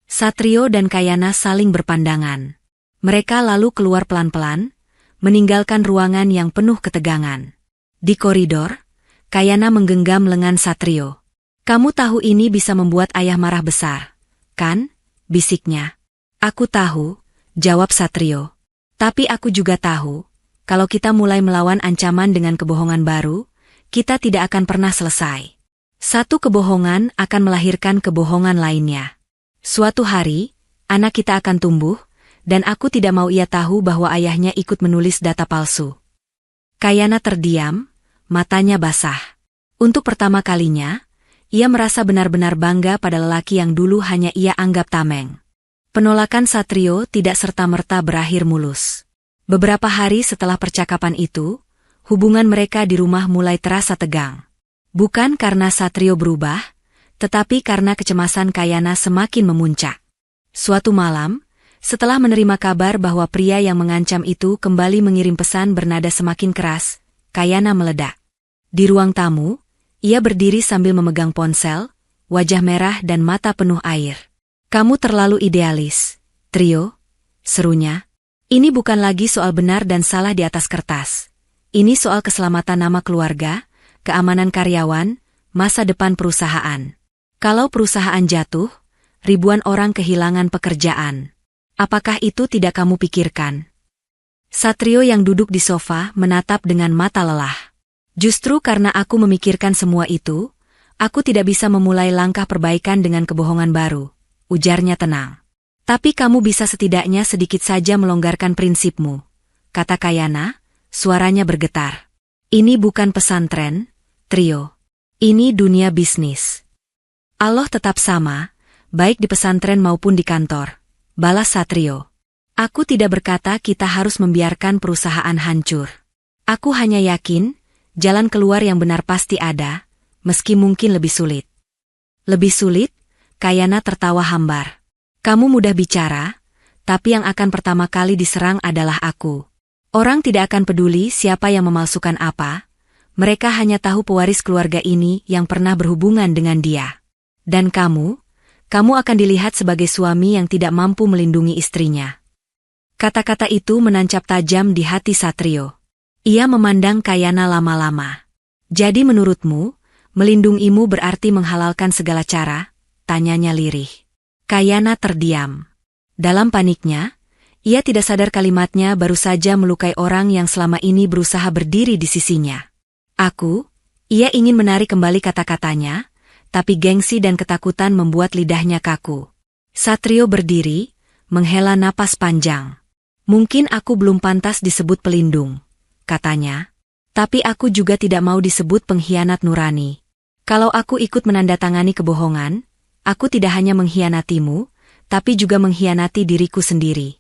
Satrio dan Kayana saling berpandangan. Mereka lalu keluar pelan-pelan, meninggalkan ruangan yang penuh ketegangan. Di koridor, Kayana menggenggam lengan Satrio. Kamu tahu ini bisa membuat ayah marah besar, kan? Bisiknya. Aku tahu, jawab Satrio. Tapi aku juga tahu, kalau kita mulai melawan ancaman dengan kebohongan baru, kita tidak akan pernah selesai. Satu kebohongan akan melahirkan kebohongan lainnya. Suatu hari, anak kita akan tumbuh, dan aku tidak mau ia tahu bahwa ayahnya ikut menulis data palsu. Kayana terdiam, matanya basah. Untuk pertama kalinya, ia merasa benar-benar bangga pada lelaki yang dulu hanya ia anggap tameng. Penolakan Satrio tidak serta-merta berakhir mulus. Beberapa hari setelah percakapan itu, hubungan mereka di rumah mulai terasa tegang. Bukan karena Satrio berubah, tetapi karena kecemasan Kayana semakin memuncak. Suatu malam, setelah menerima kabar bahwa pria yang mengancam itu kembali mengirim pesan bernada semakin keras, Kayana meledak. Di ruang tamu, ia berdiri sambil memegang ponsel, wajah merah dan mata penuh air. Kamu terlalu idealis, Trio, serunya. Ini bukan lagi soal benar dan salah di atas kertas. Ini soal keselamatan nama keluarga, keamanan karyawan, masa depan perusahaan. Kalau perusahaan jatuh, ribuan orang kehilangan pekerjaan. Apakah itu tidak kamu pikirkan? Satrio yang duduk di sofa menatap dengan mata lelah. Justru karena aku memikirkan semua itu, aku tidak bisa memulai langkah perbaikan dengan kebohongan baru, ujarnya tenang. Tapi kamu bisa setidaknya sedikit saja melonggarkan prinsipmu, kata Kayana, suaranya bergetar. Ini bukan pesantren, Trio. Ini dunia bisnis. Allah tetap sama, baik di pesantren maupun di kantor, balas Satrio. Aku tidak berkata kita harus membiarkan perusahaan hancur. Aku hanya yakin, jalan keluar yang benar pasti ada, meski mungkin lebih sulit. Lebih sulit? Kayana tertawa hambar. Kamu mudah bicara, tapi yang akan pertama kali diserang adalah aku. Orang tidak akan peduli siapa yang memalsukan apa, mereka hanya tahu pewaris keluarga ini yang pernah berhubungan dengan dia. Dan kamu akan dilihat sebagai suami yang tidak mampu melindungi istrinya. Kata-kata itu menancap tajam di hati Satrio. Ia memandang Kayana lama-lama. Jadi menurutmu, melindungimu berarti menghalalkan segala cara? Tanyanya lirih. Kayana terdiam. Dalam paniknya, ia tidak sadar kalimatnya baru saja melukai orang yang selama ini berusaha berdiri di sisinya. Ia ingin menarik kembali kata-katanya, tapi gengsi dan ketakutan membuat lidahnya kaku. Satrio berdiri, menghela napas panjang. Mungkin aku belum pantas disebut pelindung, katanya. Tapi aku juga tidak mau disebut pengkhianat nurani. Kalau aku ikut menandatangani kebohongan, aku tidak hanya mengkhianatimu, tapi juga mengkhianati diriku sendiri.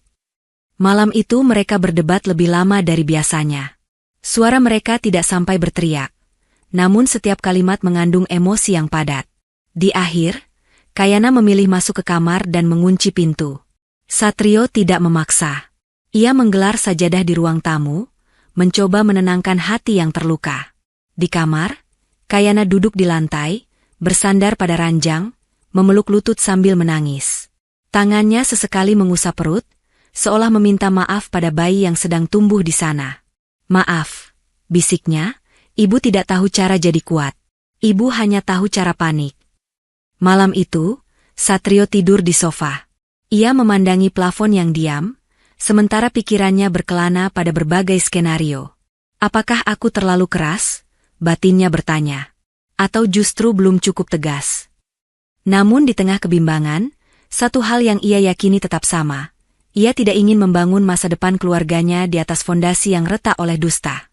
Malam itu mereka berdebat lebih lama dari biasanya. Suara mereka tidak sampai berteriak. Namun setiap kalimat mengandung emosi yang padat. Di akhir, Kayana memilih masuk ke kamar dan mengunci pintu. Satrio tidak memaksa. Ia menggelar sajadah di ruang tamu, mencoba menenangkan hati yang terluka. Di kamar, Kayana duduk di lantai, bersandar pada ranjang, memeluk lutut sambil menangis. Tangannya sesekali mengusap perut, seolah meminta maaf pada bayi yang sedang tumbuh di sana. "Maaf," bisiknya, "ibu tidak tahu cara jadi kuat. Ibu hanya tahu cara panik." Malam itu, Satrio tidur di sofa. Ia memandangi plafon yang diam, sementara pikirannya berkelana pada berbagai skenario. "Apakah aku terlalu keras?" batinnya bertanya. "Atau justru belum cukup tegas?" Namun di tengah kebimbangan, satu hal yang ia yakini tetap sama. Ia tidak ingin membangun masa depan keluarganya di atas fondasi yang retak oleh dusta.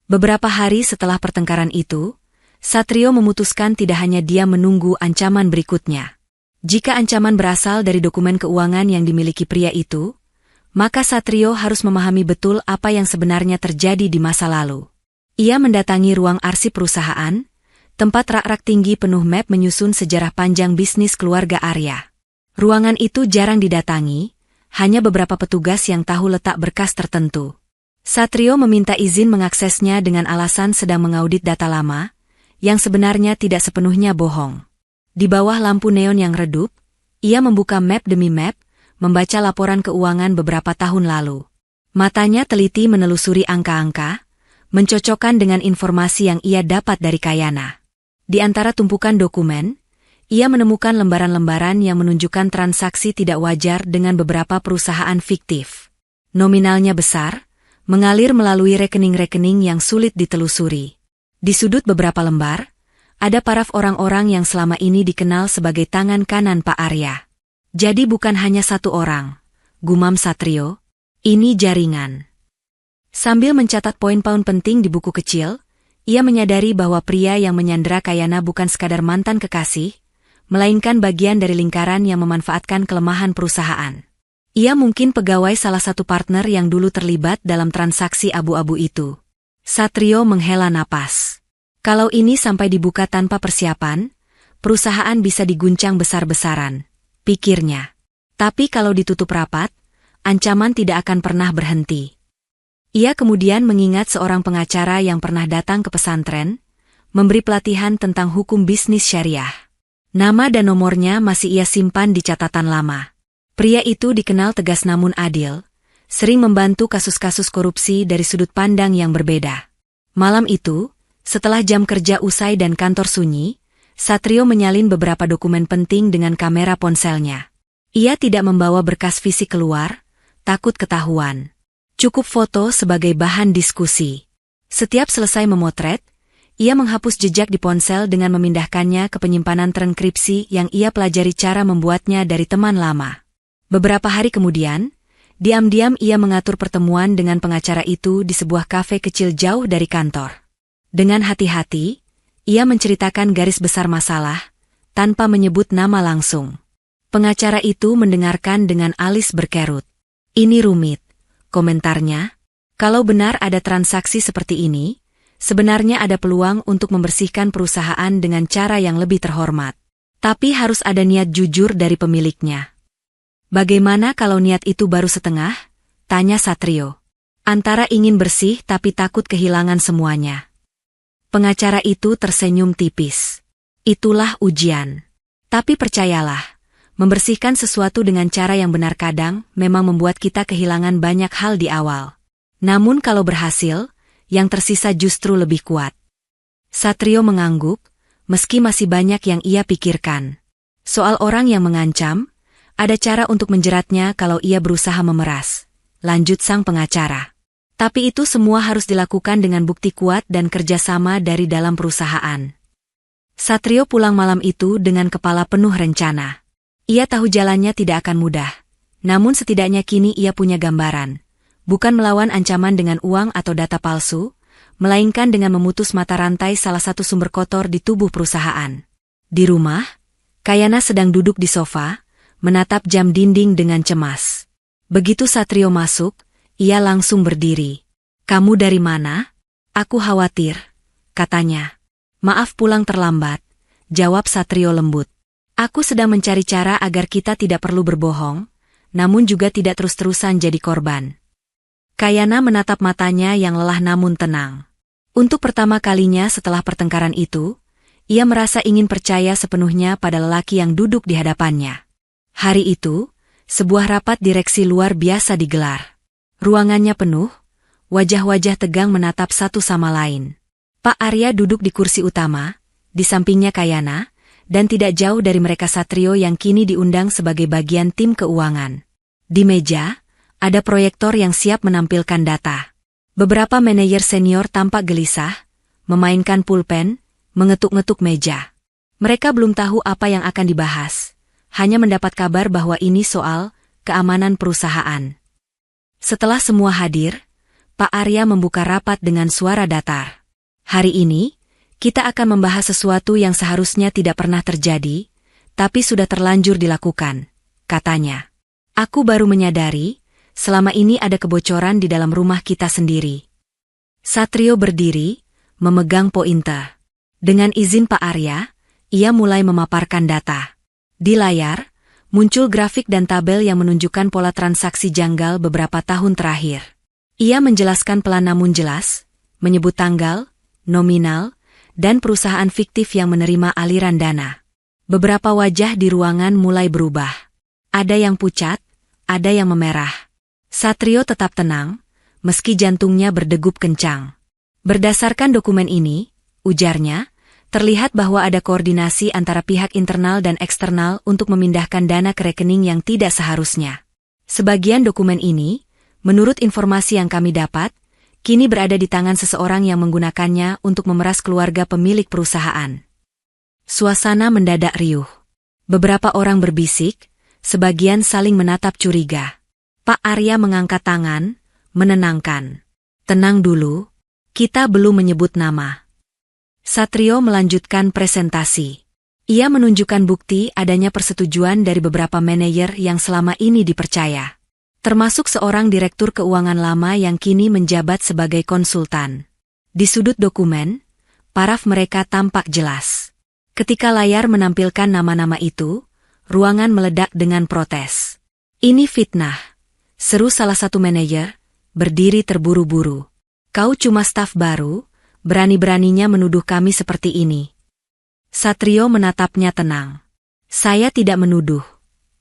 Beberapa hari setelah pertengkaran itu, Satrio memutuskan tidak hanya dia menunggu ancaman berikutnya. Jika ancaman berasal dari dokumen keuangan yang dimiliki pria itu, maka Satrio harus memahami betul apa yang sebenarnya terjadi di masa lalu. Ia mendatangi ruang arsip perusahaan, tempat rak-rak tinggi penuh map menyusun sejarah panjang bisnis keluarga Arya. Ruangan itu jarang didatangi, hanya beberapa petugas yang tahu letak berkas tertentu. Satrio meminta izin mengaksesnya dengan alasan sedang mengaudit data lama, yang sebenarnya tidak sepenuhnya bohong. Di bawah lampu neon yang redup, ia membuka map demi map, membaca laporan keuangan beberapa tahun lalu. Matanya teliti menelusuri angka-angka, mencocokkan dengan informasi yang ia dapat dari Kayana. Di antara tumpukan dokumen, ia menemukan lembaran-lembaran yang menunjukkan transaksi tidak wajar dengan beberapa perusahaan fiktif. Nominalnya besar, mengalir melalui rekening-rekening yang sulit ditelusuri. Di sudut beberapa lembar, ada paraf orang-orang yang selama ini dikenal sebagai tangan kanan Pak Arya. "Jadi bukan hanya satu orang," gumam Satrio, "ini jaringan." Sambil mencatat poin-poin penting di buku kecil, ia menyadari bahwa pria yang menyandera Kayana bukan sekadar mantan kekasih, melainkan bagian dari lingkaran yang memanfaatkan kelemahan perusahaan. Ia mungkin pegawai salah satu partner yang dulu terlibat dalam transaksi abu-abu itu. Satrio menghela napas. Kalau ini sampai dibuka tanpa persiapan, perusahaan bisa diguncang besar-besaran, pikirnya. Tapi kalau ditutup rapat, ancaman tidak akan pernah berhenti. Ia kemudian mengingat seorang pengacara yang pernah datang ke pesantren, memberi pelatihan tentang hukum bisnis syariah. Nama dan nomornya masih ia simpan di catatan lama. Pria itu dikenal tegas namun adil, sering membantu kasus-kasus korupsi dari sudut pandang yang berbeda. Malam itu, setelah jam kerja usai dan kantor sunyi, Satrio menyalin beberapa dokumen penting dengan kamera ponselnya. Ia tidak membawa berkas fisik keluar, takut ketahuan. Cukup foto sebagai bahan diskusi. Setiap selesai memotret, ia menghapus jejak di ponsel dengan memindahkannya ke penyimpanan trankripsi yang ia pelajari cara membuatnya dari teman lama. Beberapa hari kemudian, diam-diam ia mengatur pertemuan dengan pengacara itu di sebuah kafe kecil jauh dari kantor. Dengan hati-hati, ia menceritakan garis besar masalah, tanpa menyebut nama langsung. Pengacara itu mendengarkan dengan alis berkerut. "Ini rumit," komentarnya. "Kalau benar ada transaksi seperti ini, sebenarnya ada peluang untuk membersihkan perusahaan dengan cara yang lebih terhormat. Tapi harus ada niat jujur dari pemiliknya." "Bagaimana kalau niat itu baru setengah?" tanya Satrio. "Antara ingin bersih tapi takut kehilangan semuanya." Pengacara itu tersenyum tipis. "Itulah ujian. Tapi percayalah, membersihkan sesuatu dengan cara yang benar kadang memang membuat kita kehilangan banyak hal di awal. Namun kalau berhasil, yang tersisa justru lebih kuat." Satrio mengangguk, meski masih banyak yang ia pikirkan. Soal orang yang mengancam, ada cara untuk menjeratnya kalau ia berusaha memeras, lanjut sang pengacara. Tapi itu semua harus dilakukan dengan bukti kuat dan kerjasama dari dalam perusahaan. Satrio pulang malam itu dengan kepala penuh rencana. Ia tahu jalannya tidak akan mudah, namun setidaknya kini ia punya gambaran. Bukan melawan ancaman dengan uang atau data palsu, melainkan dengan memutus mata rantai salah satu sumber kotor di tubuh perusahaan. Di rumah, Kayana sedang duduk di sofa, menatap jam dinding dengan cemas. Begitu Satrio masuk, ia langsung berdiri. "Kamu dari mana?" "Aku khawatir," katanya. "Maaf pulang terlambat," jawab Satrio lembut. "Aku sedang mencari cara agar kita tidak perlu berbohong, namun juga tidak terus-terusan jadi korban." Kayana menatap matanya yang lelah namun tenang. Untuk pertama kalinya setelah pertengkaran itu, ia merasa ingin percaya sepenuhnya pada lelaki yang duduk di hadapannya. Hari itu, sebuah rapat direksi luar biasa digelar. Ruangannya penuh, wajah-wajah tegang menatap satu sama lain. Pak Arya duduk di kursi utama, di sampingnya Kayana, dan tidak jauh dari mereka Satrio yang kini diundang sebagai bagian tim keuangan. Di meja, ada proyektor yang siap menampilkan data. Beberapa manajer senior tampak gelisah, memainkan pulpen, mengetuk-ngetuk meja. Mereka belum tahu apa yang akan dibahas, hanya mendapat kabar bahwa ini soal keamanan perusahaan. Setelah semua hadir, Pak Arya membuka rapat dengan suara datar. Hari ini, kita akan membahas sesuatu yang seharusnya tidak pernah terjadi, tapi sudah terlanjur dilakukan, katanya. Aku baru menyadari, selama ini ada kebocoran di dalam rumah kita sendiri. Satrio berdiri, memegang pointer. Dengan izin Pak Arya, ia mulai memaparkan data. Di layar, muncul grafik dan tabel yang menunjukkan pola transaksi janggal beberapa tahun terakhir. Ia menjelaskan pelan namun jelas, menyebut tanggal, nominal, dan perusahaan fiktif yang menerima aliran dana. Beberapa wajah di ruangan mulai berubah. Ada yang pucat, ada yang memerah. Satrio tetap tenang, meski jantungnya berdegup kencang. Berdasarkan dokumen ini, ujarnya, terlihat bahwa ada koordinasi antara pihak internal dan eksternal untuk memindahkan dana ke rekening yang tidak seharusnya. Sebagian dokumen ini, menurut informasi yang kami dapat, kini berada di tangan seseorang yang menggunakannya untuk memeras keluarga pemilik perusahaan. Suasana mendadak riuh. Beberapa orang berbisik, sebagian saling menatap curiga. Pak Arya mengangkat tangan, menenangkan. Tenang dulu, kita belum menyebut nama. Satrio melanjutkan presentasi. Ia menunjukkan bukti adanya persetujuan dari beberapa manajer yang selama ini dipercaya. Termasuk seorang direktur keuangan lama yang kini menjabat sebagai konsultan. Di sudut dokumen, paraf mereka tampak jelas. Ketika layar menampilkan nama-nama itu, ruangan meledak dengan protes. Ini fitnah. Seru salah satu manajer, berdiri terburu-buru. Kau cuma staf baru, berani-beraninya menuduh kami seperti ini. Satrio menatapnya tenang. Saya tidak menuduh,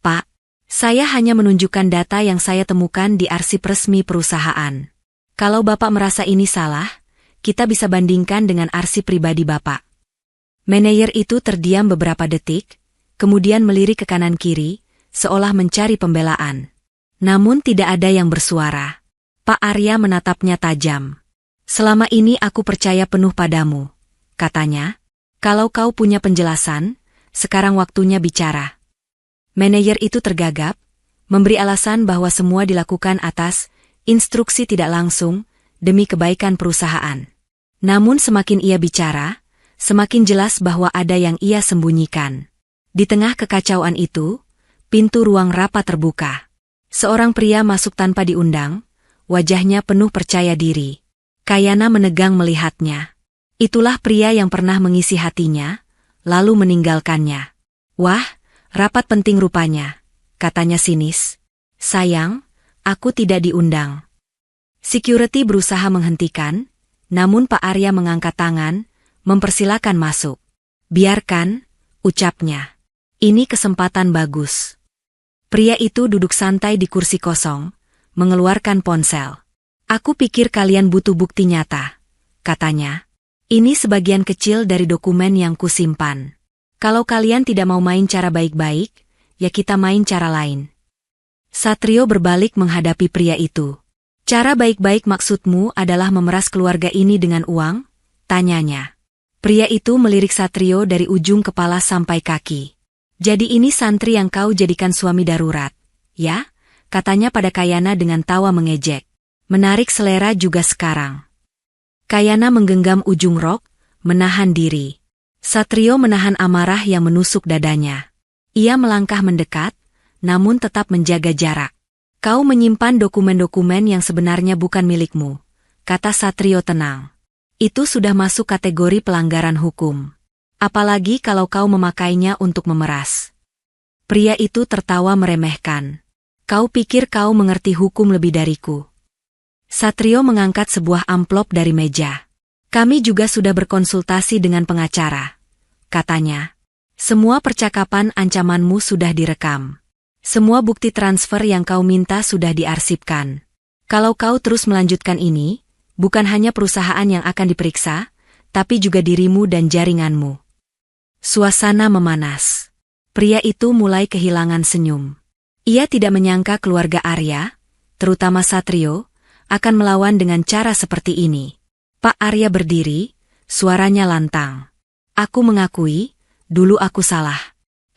Pak. Saya hanya menunjukkan data yang saya temukan di arsip resmi perusahaan. Kalau Bapak merasa ini salah, kita bisa bandingkan dengan arsip pribadi Bapak. Manajer itu terdiam beberapa detik, kemudian melirik ke kanan-kiri, seolah mencari pembelaan. Namun tidak ada yang bersuara. Pak Arya menatapnya tajam. Selama ini aku percaya penuh padamu, katanya. Kalau kau punya penjelasan, sekarang waktunya bicara. Manajer itu tergagap, memberi alasan bahwa semua dilakukan atas instruksi tidak langsung, demi kebaikan perusahaan. Namun semakin ia bicara, semakin jelas bahwa ada yang ia sembunyikan. Di tengah kekacauan itu, pintu ruang rapat terbuka. Seorang pria masuk tanpa diundang, wajahnya penuh percaya diri. Kayana menegang melihatnya. Itulah pria yang pernah mengisi hatinya, lalu meninggalkannya. Wah, rapat penting rupanya, katanya sinis. Sayang, aku tidak diundang. Security berusaha menghentikan, namun Pak Arya mengangkat tangan, mempersilakan masuk. Biarkan, ucapnya. Ini kesempatan bagus. Pria itu duduk santai di kursi kosong, mengeluarkan ponsel. Aku pikir kalian butuh bukti nyata, katanya. Ini sebagian kecil dari dokumen yang kusimpan. Kalau kalian tidak mau main cara baik-baik, ya kita main cara lain. Satrio berbalik menghadapi pria itu. Cara baik-baik maksudmu adalah memeras keluarga ini dengan uang? Tanyanya. Pria itu melirik Satrio dari ujung kepala sampai kaki. Jadi ini santri yang kau jadikan suami darurat, ya? Katanya pada Kayana dengan tawa mengejek. Menarik selera juga sekarang. Kayana menggenggam ujung rok, menahan diri. Satrio menahan amarah yang menusuk dadanya. Ia melangkah mendekat, namun tetap menjaga jarak. Kau menyimpan dokumen-dokumen yang sebenarnya bukan milikmu, kata Satrio tenang. Itu sudah masuk kategori pelanggaran hukum. Apalagi kalau kau memakainya untuk memeras. Pria itu tertawa meremehkan. Kau pikir kau mengerti hukum lebih dariku? Satrio mengangkat sebuah amplop dari meja. Kami juga sudah berkonsultasi dengan pengacara, katanya. Semua percakapan ancamanmu sudah direkam. Semua bukti transfer yang kau minta sudah diarsipkan. Kalau kau terus melanjutkan ini, bukan hanya perusahaan yang akan diperiksa, tapi juga dirimu dan jaringanmu. Suasana memanas. Pria itu mulai kehilangan senyum. Ia tidak menyangka keluarga Arya, terutama Satrio, akan melawan dengan cara seperti ini. Pak Arya berdiri, suaranya lantang. Aku mengakui, dulu aku salah.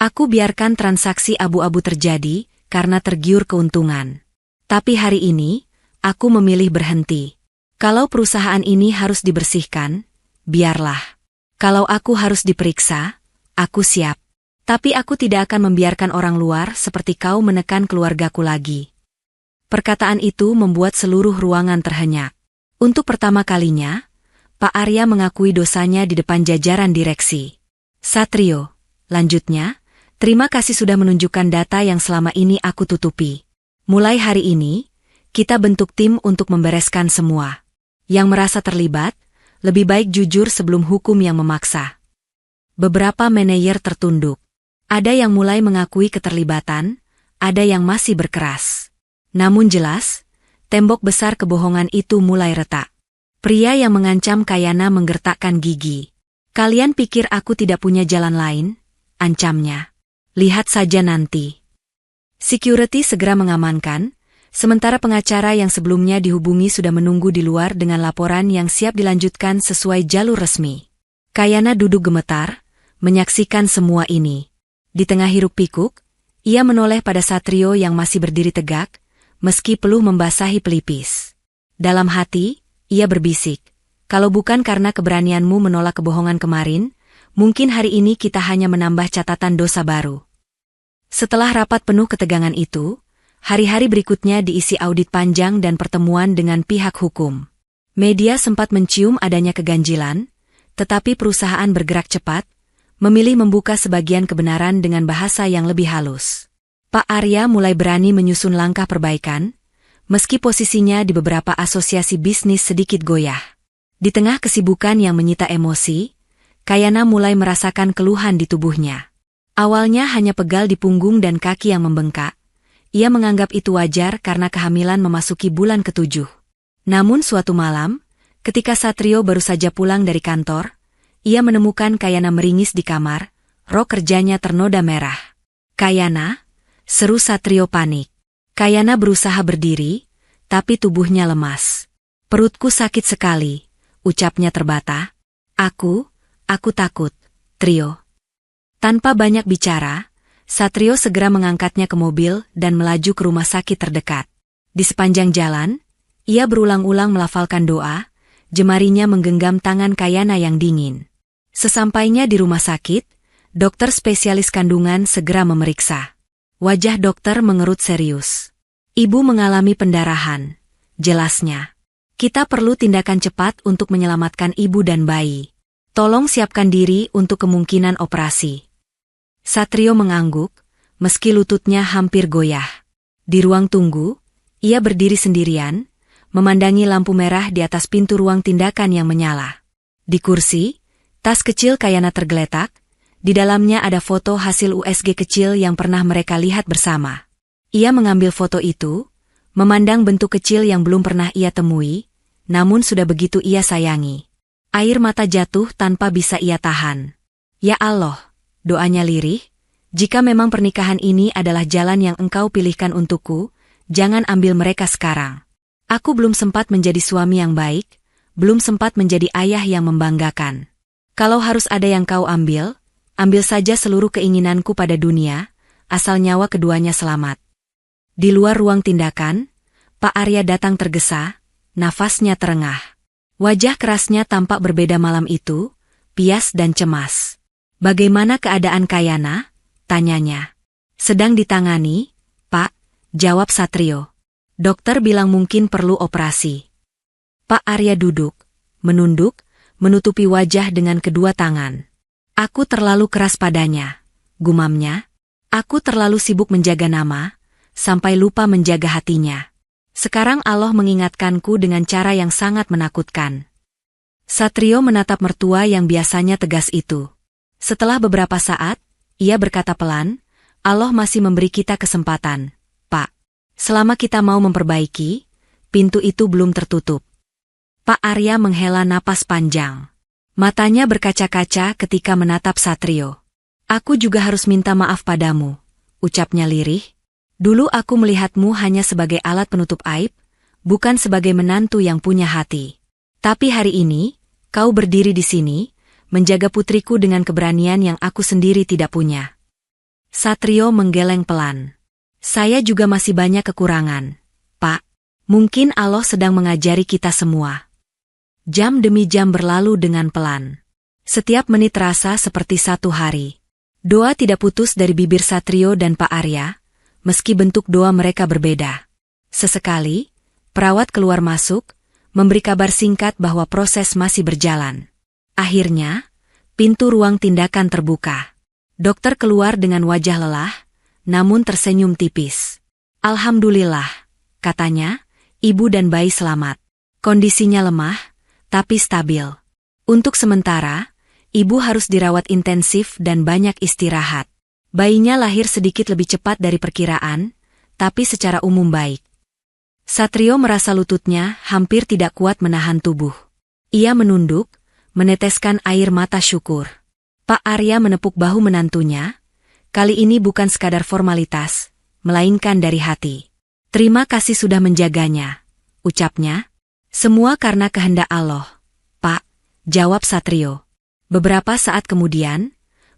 Aku biarkan transaksi abu-abu terjadi karena tergiur keuntungan. Tapi hari ini, aku memilih berhenti. Kalau perusahaan ini harus dibersihkan, biarlah. Kalau aku harus diperiksa, aku siap. Tapi aku tidak akan membiarkan orang luar seperti kau menekan keluargaku lagi. Perkataan itu membuat seluruh ruangan terhenyak. Untuk pertama kalinya, Pak Arya mengakui dosanya di depan jajaran direksi. Satrio, lanjutnya, terima kasih sudah menunjukkan data yang selama ini aku tutupi. Mulai hari ini, kita bentuk tim untuk membereskan semua. Yang merasa terlibat, lebih baik jujur sebelum hukum yang memaksa. Beberapa manajer tertunduk. Ada yang mulai mengakui keterlibatan, ada yang masih berkeras. Namun jelas, tembok besar kebohongan itu mulai retak. Pria yang mengancam Kayana menggertakkan gigi. Kalian pikir aku tidak punya jalan lain? Ancamnya. Lihat saja nanti. Security segera mengamankan, sementara pengacara yang sebelumnya dihubungi sudah menunggu di luar dengan laporan yang siap dilanjutkan sesuai jalur resmi. Kayana duduk gemetar, menyaksikan semua ini. Di tengah hiruk-pikuk, ia menoleh pada Satrio yang masih berdiri tegak, meski peluh membasahi pelipis. Dalam hati, ia berbisik, kalau bukan karena keberanianmu menolak kebohongan kemarin, mungkin hari ini kita hanya menambah catatan dosa baru. Setelah rapat penuh ketegangan itu, hari-hari berikutnya diisi audit panjang dan pertemuan dengan pihak hukum. Media sempat mencium adanya keganjilan, tetapi perusahaan bergerak cepat, memilih membuka sebagian kebenaran dengan bahasa yang lebih halus. Pak Arya mulai berani menyusun langkah perbaikan, meski posisinya di beberapa asosiasi bisnis sedikit goyah. Di tengah kesibukan yang menyita emosi, Kayana mulai merasakan keluhan di tubuhnya. Awalnya hanya pegal di punggung dan kaki yang membengkak. Ia menganggap itu wajar karena kehamilan memasuki bulan ke-7. Namun suatu malam, ketika Satrio baru saja pulang dari kantor, ia menemukan Kayana meringis di kamar, rok kerjanya ternoda merah. Kayana, seru Satrio panik. Kayana berusaha berdiri, tapi tubuhnya lemas. Perutku sakit sekali, ucapnya terbata. Aku takut, Trio. Tanpa banyak bicara, Satrio segera mengangkatnya ke mobil dan melaju ke rumah sakit terdekat. Di sepanjang jalan, ia berulang-ulang melafalkan doa, jemarinya menggenggam tangan Kayana yang dingin. Sesampainya di rumah sakit, dokter spesialis kandungan segera memeriksa. Wajah dokter mengerut serius. Ibu mengalami pendarahan, jelasnya. Kita perlu tindakan cepat untuk menyelamatkan ibu dan bayi. Tolong siapkan diri untuk kemungkinan operasi. Satrio mengangguk, meski lututnya hampir goyah. Di ruang tunggu, ia berdiri sendirian, memandangi lampu merah di atas pintu ruang tindakan yang menyala. Di kursi, tas kecil Kayana tergeletak, di dalamnya ada foto hasil USG kecil yang pernah mereka lihat bersama. Ia mengambil foto itu, memandang bentuk kecil yang belum pernah ia temui, namun sudah begitu ia sayangi. Air mata jatuh tanpa bisa ia tahan. Ya Allah, doanya lirih, jika memang pernikahan ini adalah jalan yang engkau pilihkan untukku, jangan ambil mereka sekarang. Aku belum sempat menjadi suami yang baik, belum sempat menjadi ayah yang membanggakan. Kalau harus ada yang kau ambil saja seluruh keinginanku pada dunia, asal nyawa keduanya selamat. Di luar ruang tindakan, Pak Arya datang tergesa, nafasnya terengah. Wajah kerasnya tampak berbeda malam itu, pias dan cemas. Bagaimana keadaan Kayana? Tanyanya. Sedang ditangani, Pak, jawab Satrio. Dokter bilang mungkin perlu operasi. Pak Arya duduk, menunduk, menutupi wajah dengan kedua tangan. Aku terlalu keras padanya, gumamnya. Aku terlalu sibuk menjaga nama, sampai lupa menjaga hatinya. Sekarang Allah mengingatkanku dengan cara yang sangat menakutkan. Satrio menatap mertua yang biasanya tegas itu. Setelah beberapa saat, ia berkata pelan, Allah masih memberi kita kesempatan, Pak. Selama kita mau memperbaiki, pintu itu belum tertutup. Pak Arya menghela napas panjang. Matanya berkaca-kaca ketika menatap Satrio. Aku juga harus minta maaf padamu, ucapnya lirih. Dulu aku melihatmu hanya sebagai alat penutup aib, bukan sebagai menantu yang punya hati. Tapi hari ini, kau berdiri di sini, menjaga putriku dengan keberanian yang aku sendiri tidak punya. Satrio menggeleng pelan. Saya juga masih banyak kekurangan, Pak. Mungkin Allah sedang mengajari kita semua. Jam demi jam berlalu dengan pelan. Setiap menit terasa seperti satu hari. Doa tidak putus dari bibir Satrio dan Pak Arya, meski bentuk doa mereka berbeda. Sesekali, perawat keluar masuk, memberi kabar singkat bahwa proses masih berjalan. Akhirnya, pintu ruang tindakan terbuka. Dokter keluar dengan wajah lelah, namun tersenyum tipis. Alhamdulillah, katanya, ibu dan bayi selamat. Kondisinya lemah, tapi stabil. Untuk sementara, ibu harus dirawat intensif dan banyak istirahat. Bayinya lahir sedikit lebih cepat dari perkiraan, tapi secara umum baik. Satrio merasa lututnya hampir tidak kuat menahan tubuh. Ia menunduk, meneteskan air mata syukur. Pak Arya menepuk bahu menantunya. Kali ini bukan sekadar formalitas, melainkan dari hati. Terima kasih sudah menjaganya, ucapnya. Semua karena kehendak Allah, Pak, jawab Satrio. Beberapa saat kemudian,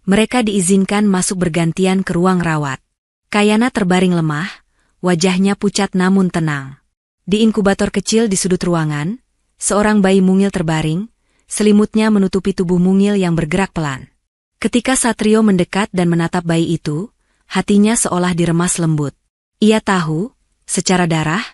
mereka diizinkan masuk bergantian ke ruang rawat. Kayana terbaring lemah, wajahnya pucat namun tenang. Di inkubator kecil di sudut ruangan, seorang bayi mungil terbaring, selimutnya menutupi tubuh mungil yang bergerak pelan. Ketika Satrio mendekat dan menatap bayi itu, hatinya seolah diremas lembut. Ia tahu, secara darah,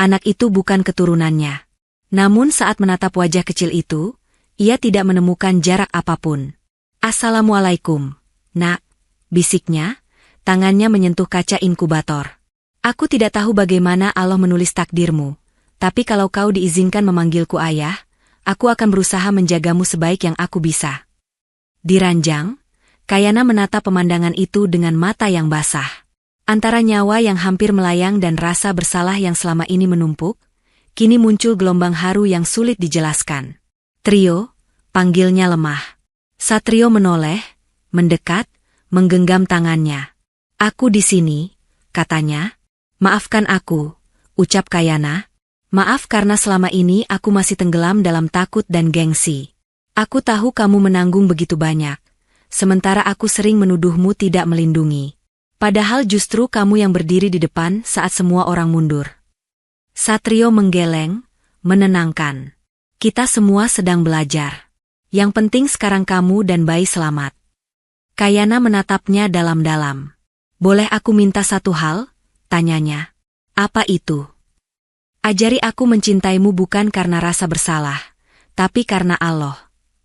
anak itu bukan keturunannya. Namun saat menatap wajah kecil itu, ia tidak menemukan jarak apapun. Assalamualaikum, nak, bisiknya, tangannya menyentuh kaca inkubator. Aku tidak tahu bagaimana Allah menulis takdirmu, tapi kalau kau diizinkan memanggilku ayah, aku akan berusaha menjagamu sebaik yang aku bisa. Di ranjang, Kayana menatap pemandangan itu dengan mata yang basah. Antara nyawa yang hampir melayang dan rasa bersalah yang selama ini menumpuk, kini muncul gelombang haru yang sulit dijelaskan. Trio, panggilnya lemah. Satrio menoleh, mendekat, menggenggam tangannya. Aku di sini, katanya. Maafkan aku, ucap Kayana. Maaf karena selama ini aku masih tenggelam dalam takut dan gengsi. Aku tahu kamu menanggung begitu banyak, sementara aku sering menuduhmu tidak melindungi. Padahal justru kamu yang berdiri di depan saat semua orang mundur. Satrio menggeleng, menenangkan. Kita semua sedang belajar. Yang penting sekarang kamu dan bayi selamat. Kayana menatapnya dalam-dalam. Boleh aku minta satu hal? Tanyanya. Apa itu? Ajari aku mencintaimu bukan karena rasa bersalah, tapi karena Allah,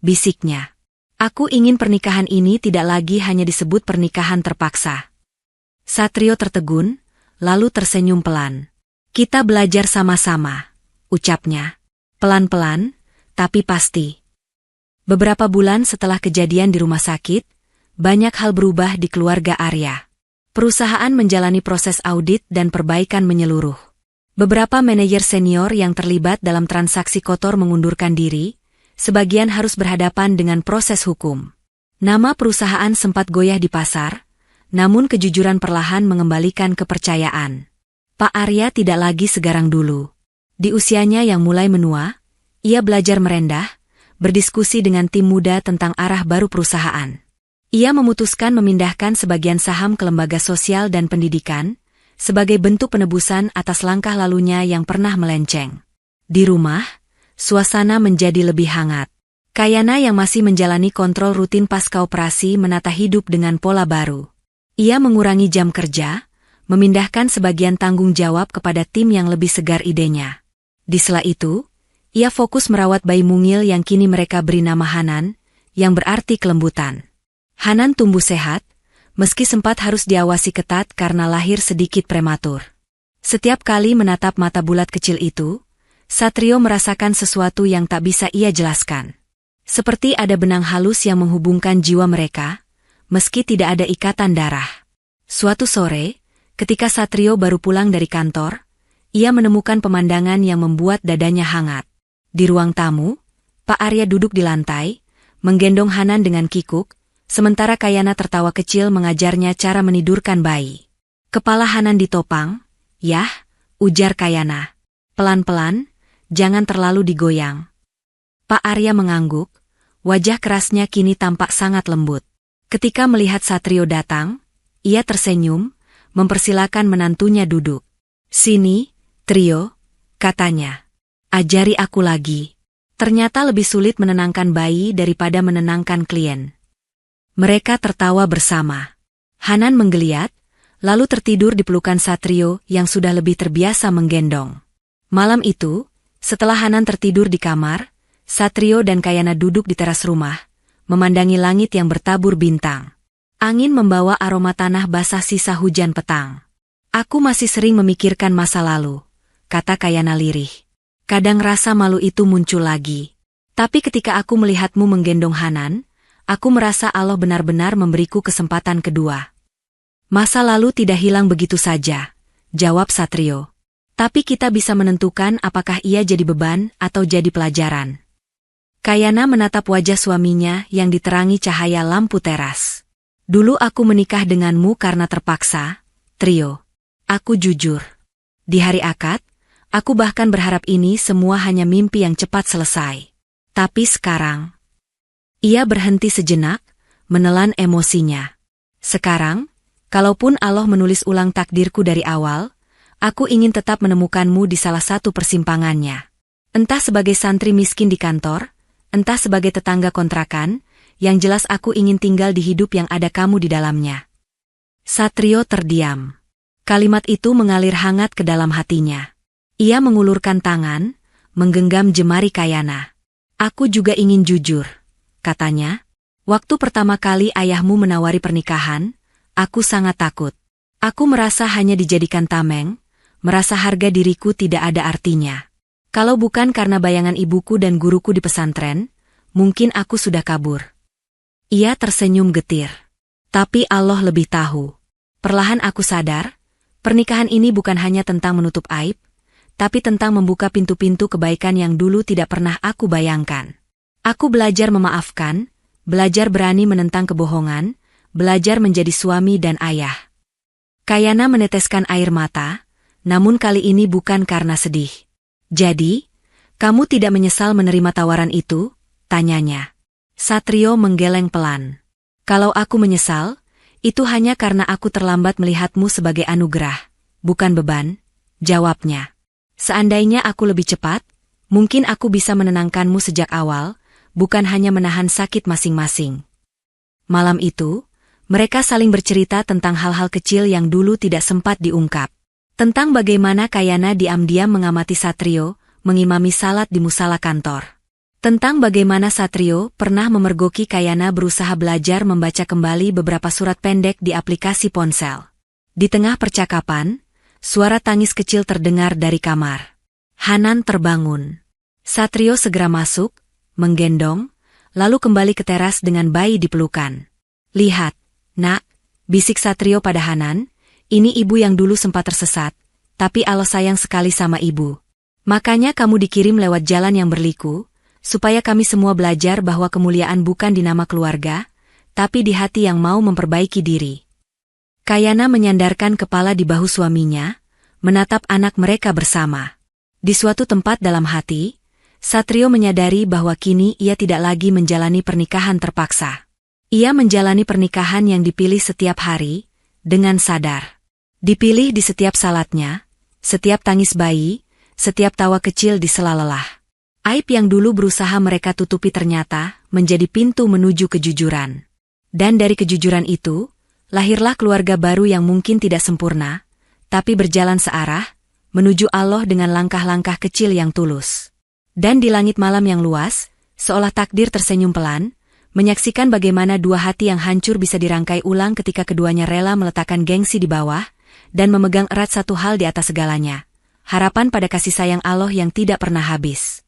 bisiknya. Aku ingin pernikahan ini tidak lagi hanya disebut pernikahan terpaksa. Satrio tertegun, lalu tersenyum pelan. Kita belajar sama-sama, ucapnya. Pelan-pelan, tapi pasti. Beberapa bulan setelah kejadian di rumah sakit, banyak hal berubah di keluarga Arya. Perusahaan menjalani proses audit dan perbaikan menyeluruh. Beberapa manajer senior yang terlibat dalam transaksi kotor mengundurkan diri, sebagian harus berhadapan dengan proses hukum. Nama perusahaan sempat goyah di pasar, namun kejujuran perlahan mengembalikan kepercayaan. Pak Arya tidak lagi segarang dulu. Di usianya yang mulai menua, ia belajar merendah, berdiskusi dengan tim muda tentang arah baru perusahaan. Ia memutuskan memindahkan sebagian saham ke lembaga sosial dan pendidikan, sebagai bentuk penebusan atas langkah lalunya yang pernah melenceng. Di rumah, suasana menjadi lebih hangat. Kayana yang masih menjalani kontrol rutin pasca operasi menata hidup dengan pola baru. Ia mengurangi jam kerja, memindahkan sebagian tanggung jawab kepada tim yang lebih segar idenya. Di sela itu, ia fokus merawat bayi mungil yang kini mereka beri nama Hanan, yang berarti kelembutan. Hanan tumbuh sehat, meski sempat harus diawasi ketat karena lahir sedikit prematur. Setiap kali menatap mata bulat kecil itu, Satrio merasakan sesuatu yang tak bisa ia jelaskan. Seperti ada benang halus yang menghubungkan jiwa mereka, meski tidak ada ikatan darah. Suatu sore, ketika Satrio baru pulang dari kantor, ia menemukan pemandangan yang membuat dadanya hangat. Di ruang tamu, Pak Arya duduk di lantai, menggendong Hanan dengan kikuk, sementara Kayana tertawa kecil mengajarnya cara menidurkan bayi. Kepala Hanan ditopang. "Yah," ujar Kayana. "Pelan-pelan, jangan terlalu digoyang." Pak Arya mengangguk, wajah kerasnya kini tampak sangat lembut. Ketika melihat Satrio datang, ia tersenyum, mempersilakan menantunya duduk. "Sini, Trio," katanya. "Ajari aku lagi." Ternyata lebih sulit menenangkan bayi daripada menenangkan klien. Mereka tertawa bersama. Hanan menggeliat, lalu tertidur di pelukan Satrio yang sudah lebih terbiasa menggendong. Malam itu, setelah Hanan tertidur di kamar, Satrio dan Kayana duduk di teras rumah, memandangi langit yang bertabur bintang. Angin membawa aroma tanah basah sisa hujan petang. "Aku masih sering memikirkan masa lalu," kata Kayana lirih. "Kadang rasa malu itu muncul lagi. Tapi ketika aku melihatmu menggendong Hanan, aku merasa Allah benar-benar memberiku kesempatan kedua." "Masa lalu tidak hilang begitu saja," jawab Satrio. "Tapi kita bisa menentukan apakah ia jadi beban atau jadi pelajaran." Kayana menatap wajah suaminya yang diterangi cahaya lampu teras. "Dulu aku menikah denganmu karena terpaksa, Trio. Aku jujur. Di hari akad, aku bahkan berharap ini semua hanya mimpi yang cepat selesai. Tapi sekarang..." Ia berhenti sejenak, menelan emosinya. "Sekarang, kalaupun Allah menulis ulang takdirku dari awal, aku ingin tetap menemukanmu di salah satu persimpangannya. Entah sebagai santri miskin di kantor, entah sebagai tetangga kontrakan, yang jelas aku ingin tinggal di hidup yang ada kamu di dalamnya." Satrio terdiam. Kalimat itu mengalir hangat ke dalam hatinya. Ia mengulurkan tangan, menggenggam jemari Kayana. "Aku juga ingin jujur," katanya. "Waktu pertama kali ayahmu menawari pernikahan, aku sangat takut. Aku merasa hanya dijadikan tameng, merasa harga diriku tidak ada artinya. Kalau bukan karena bayangan ibuku dan guruku di pesantren, mungkin aku sudah kabur." Ia tersenyum getir. "Tapi Allah lebih tahu. Perlahan aku sadar, pernikahan ini bukan hanya tentang menutup aib, tapi tentang membuka pintu-pintu kebaikan yang dulu tidak pernah aku bayangkan. Aku belajar memaafkan, belajar berani menentang kebohongan, belajar menjadi suami dan ayah." Kayana meneteskan air mata, namun kali ini bukan karena sedih. "Jadi, kamu tidak menyesal menerima tawaran itu?" tanyanya. Satrio menggeleng pelan. "Kalau aku menyesal, itu hanya karena aku terlambat melihatmu sebagai anugerah, bukan beban," jawabnya. "Seandainya aku lebih cepat, mungkin aku bisa menenangkanmu sejak awal, bukan hanya menahan sakit masing-masing." Malam itu, mereka saling bercerita tentang hal-hal kecil yang dulu tidak sempat diungkap. Tentang bagaimana Kayana diam-diam mengamati Satrio, mengimami salat di musala kantor. Tentang bagaimana Satrio pernah memergoki Kayana berusaha belajar membaca kembali beberapa surat pendek di aplikasi ponsel. Di tengah percakapan, suara tangis kecil terdengar dari kamar. Hanan terbangun. Satrio segera masuk, menggendong, lalu kembali ke teras dengan bayi di pelukan. "Lihat, Nak," bisik Satrio pada Hanan, "ini ibu yang dulu sempat tersesat, tapi Allah sayang sekali sama ibu. Makanya kamu dikirim lewat jalan yang berliku, supaya kami semua belajar bahwa kemuliaan bukan di nama keluarga, tapi di hati yang mau memperbaiki diri." Kayana menyandarkan kepala di bahu suaminya, menatap anak mereka bersama. Di suatu tempat dalam hati, Satrio menyadari bahwa kini ia tidak lagi menjalani pernikahan terpaksa. Ia menjalani pernikahan yang dipilih setiap hari, dengan sadar. Dipilih di setiap salatnya, setiap tangis bayi, setiap tawa kecil di sela lelah. Aib yang dulu berusaha mereka tutupi ternyata menjadi pintu menuju kejujuran. Dan dari kejujuran itu, lahirlah keluarga baru yang mungkin tidak sempurna, tapi berjalan searah, menuju Allah dengan langkah-langkah kecil yang tulus. Dan di langit malam yang luas, seolah takdir tersenyum pelan, menyaksikan bagaimana dua hati yang hancur bisa dirangkai ulang ketika keduanya rela meletakkan gengsi di bawah, dan memegang erat satu hal di atas segalanya, harapan pada kasih sayang Allah yang tidak pernah habis.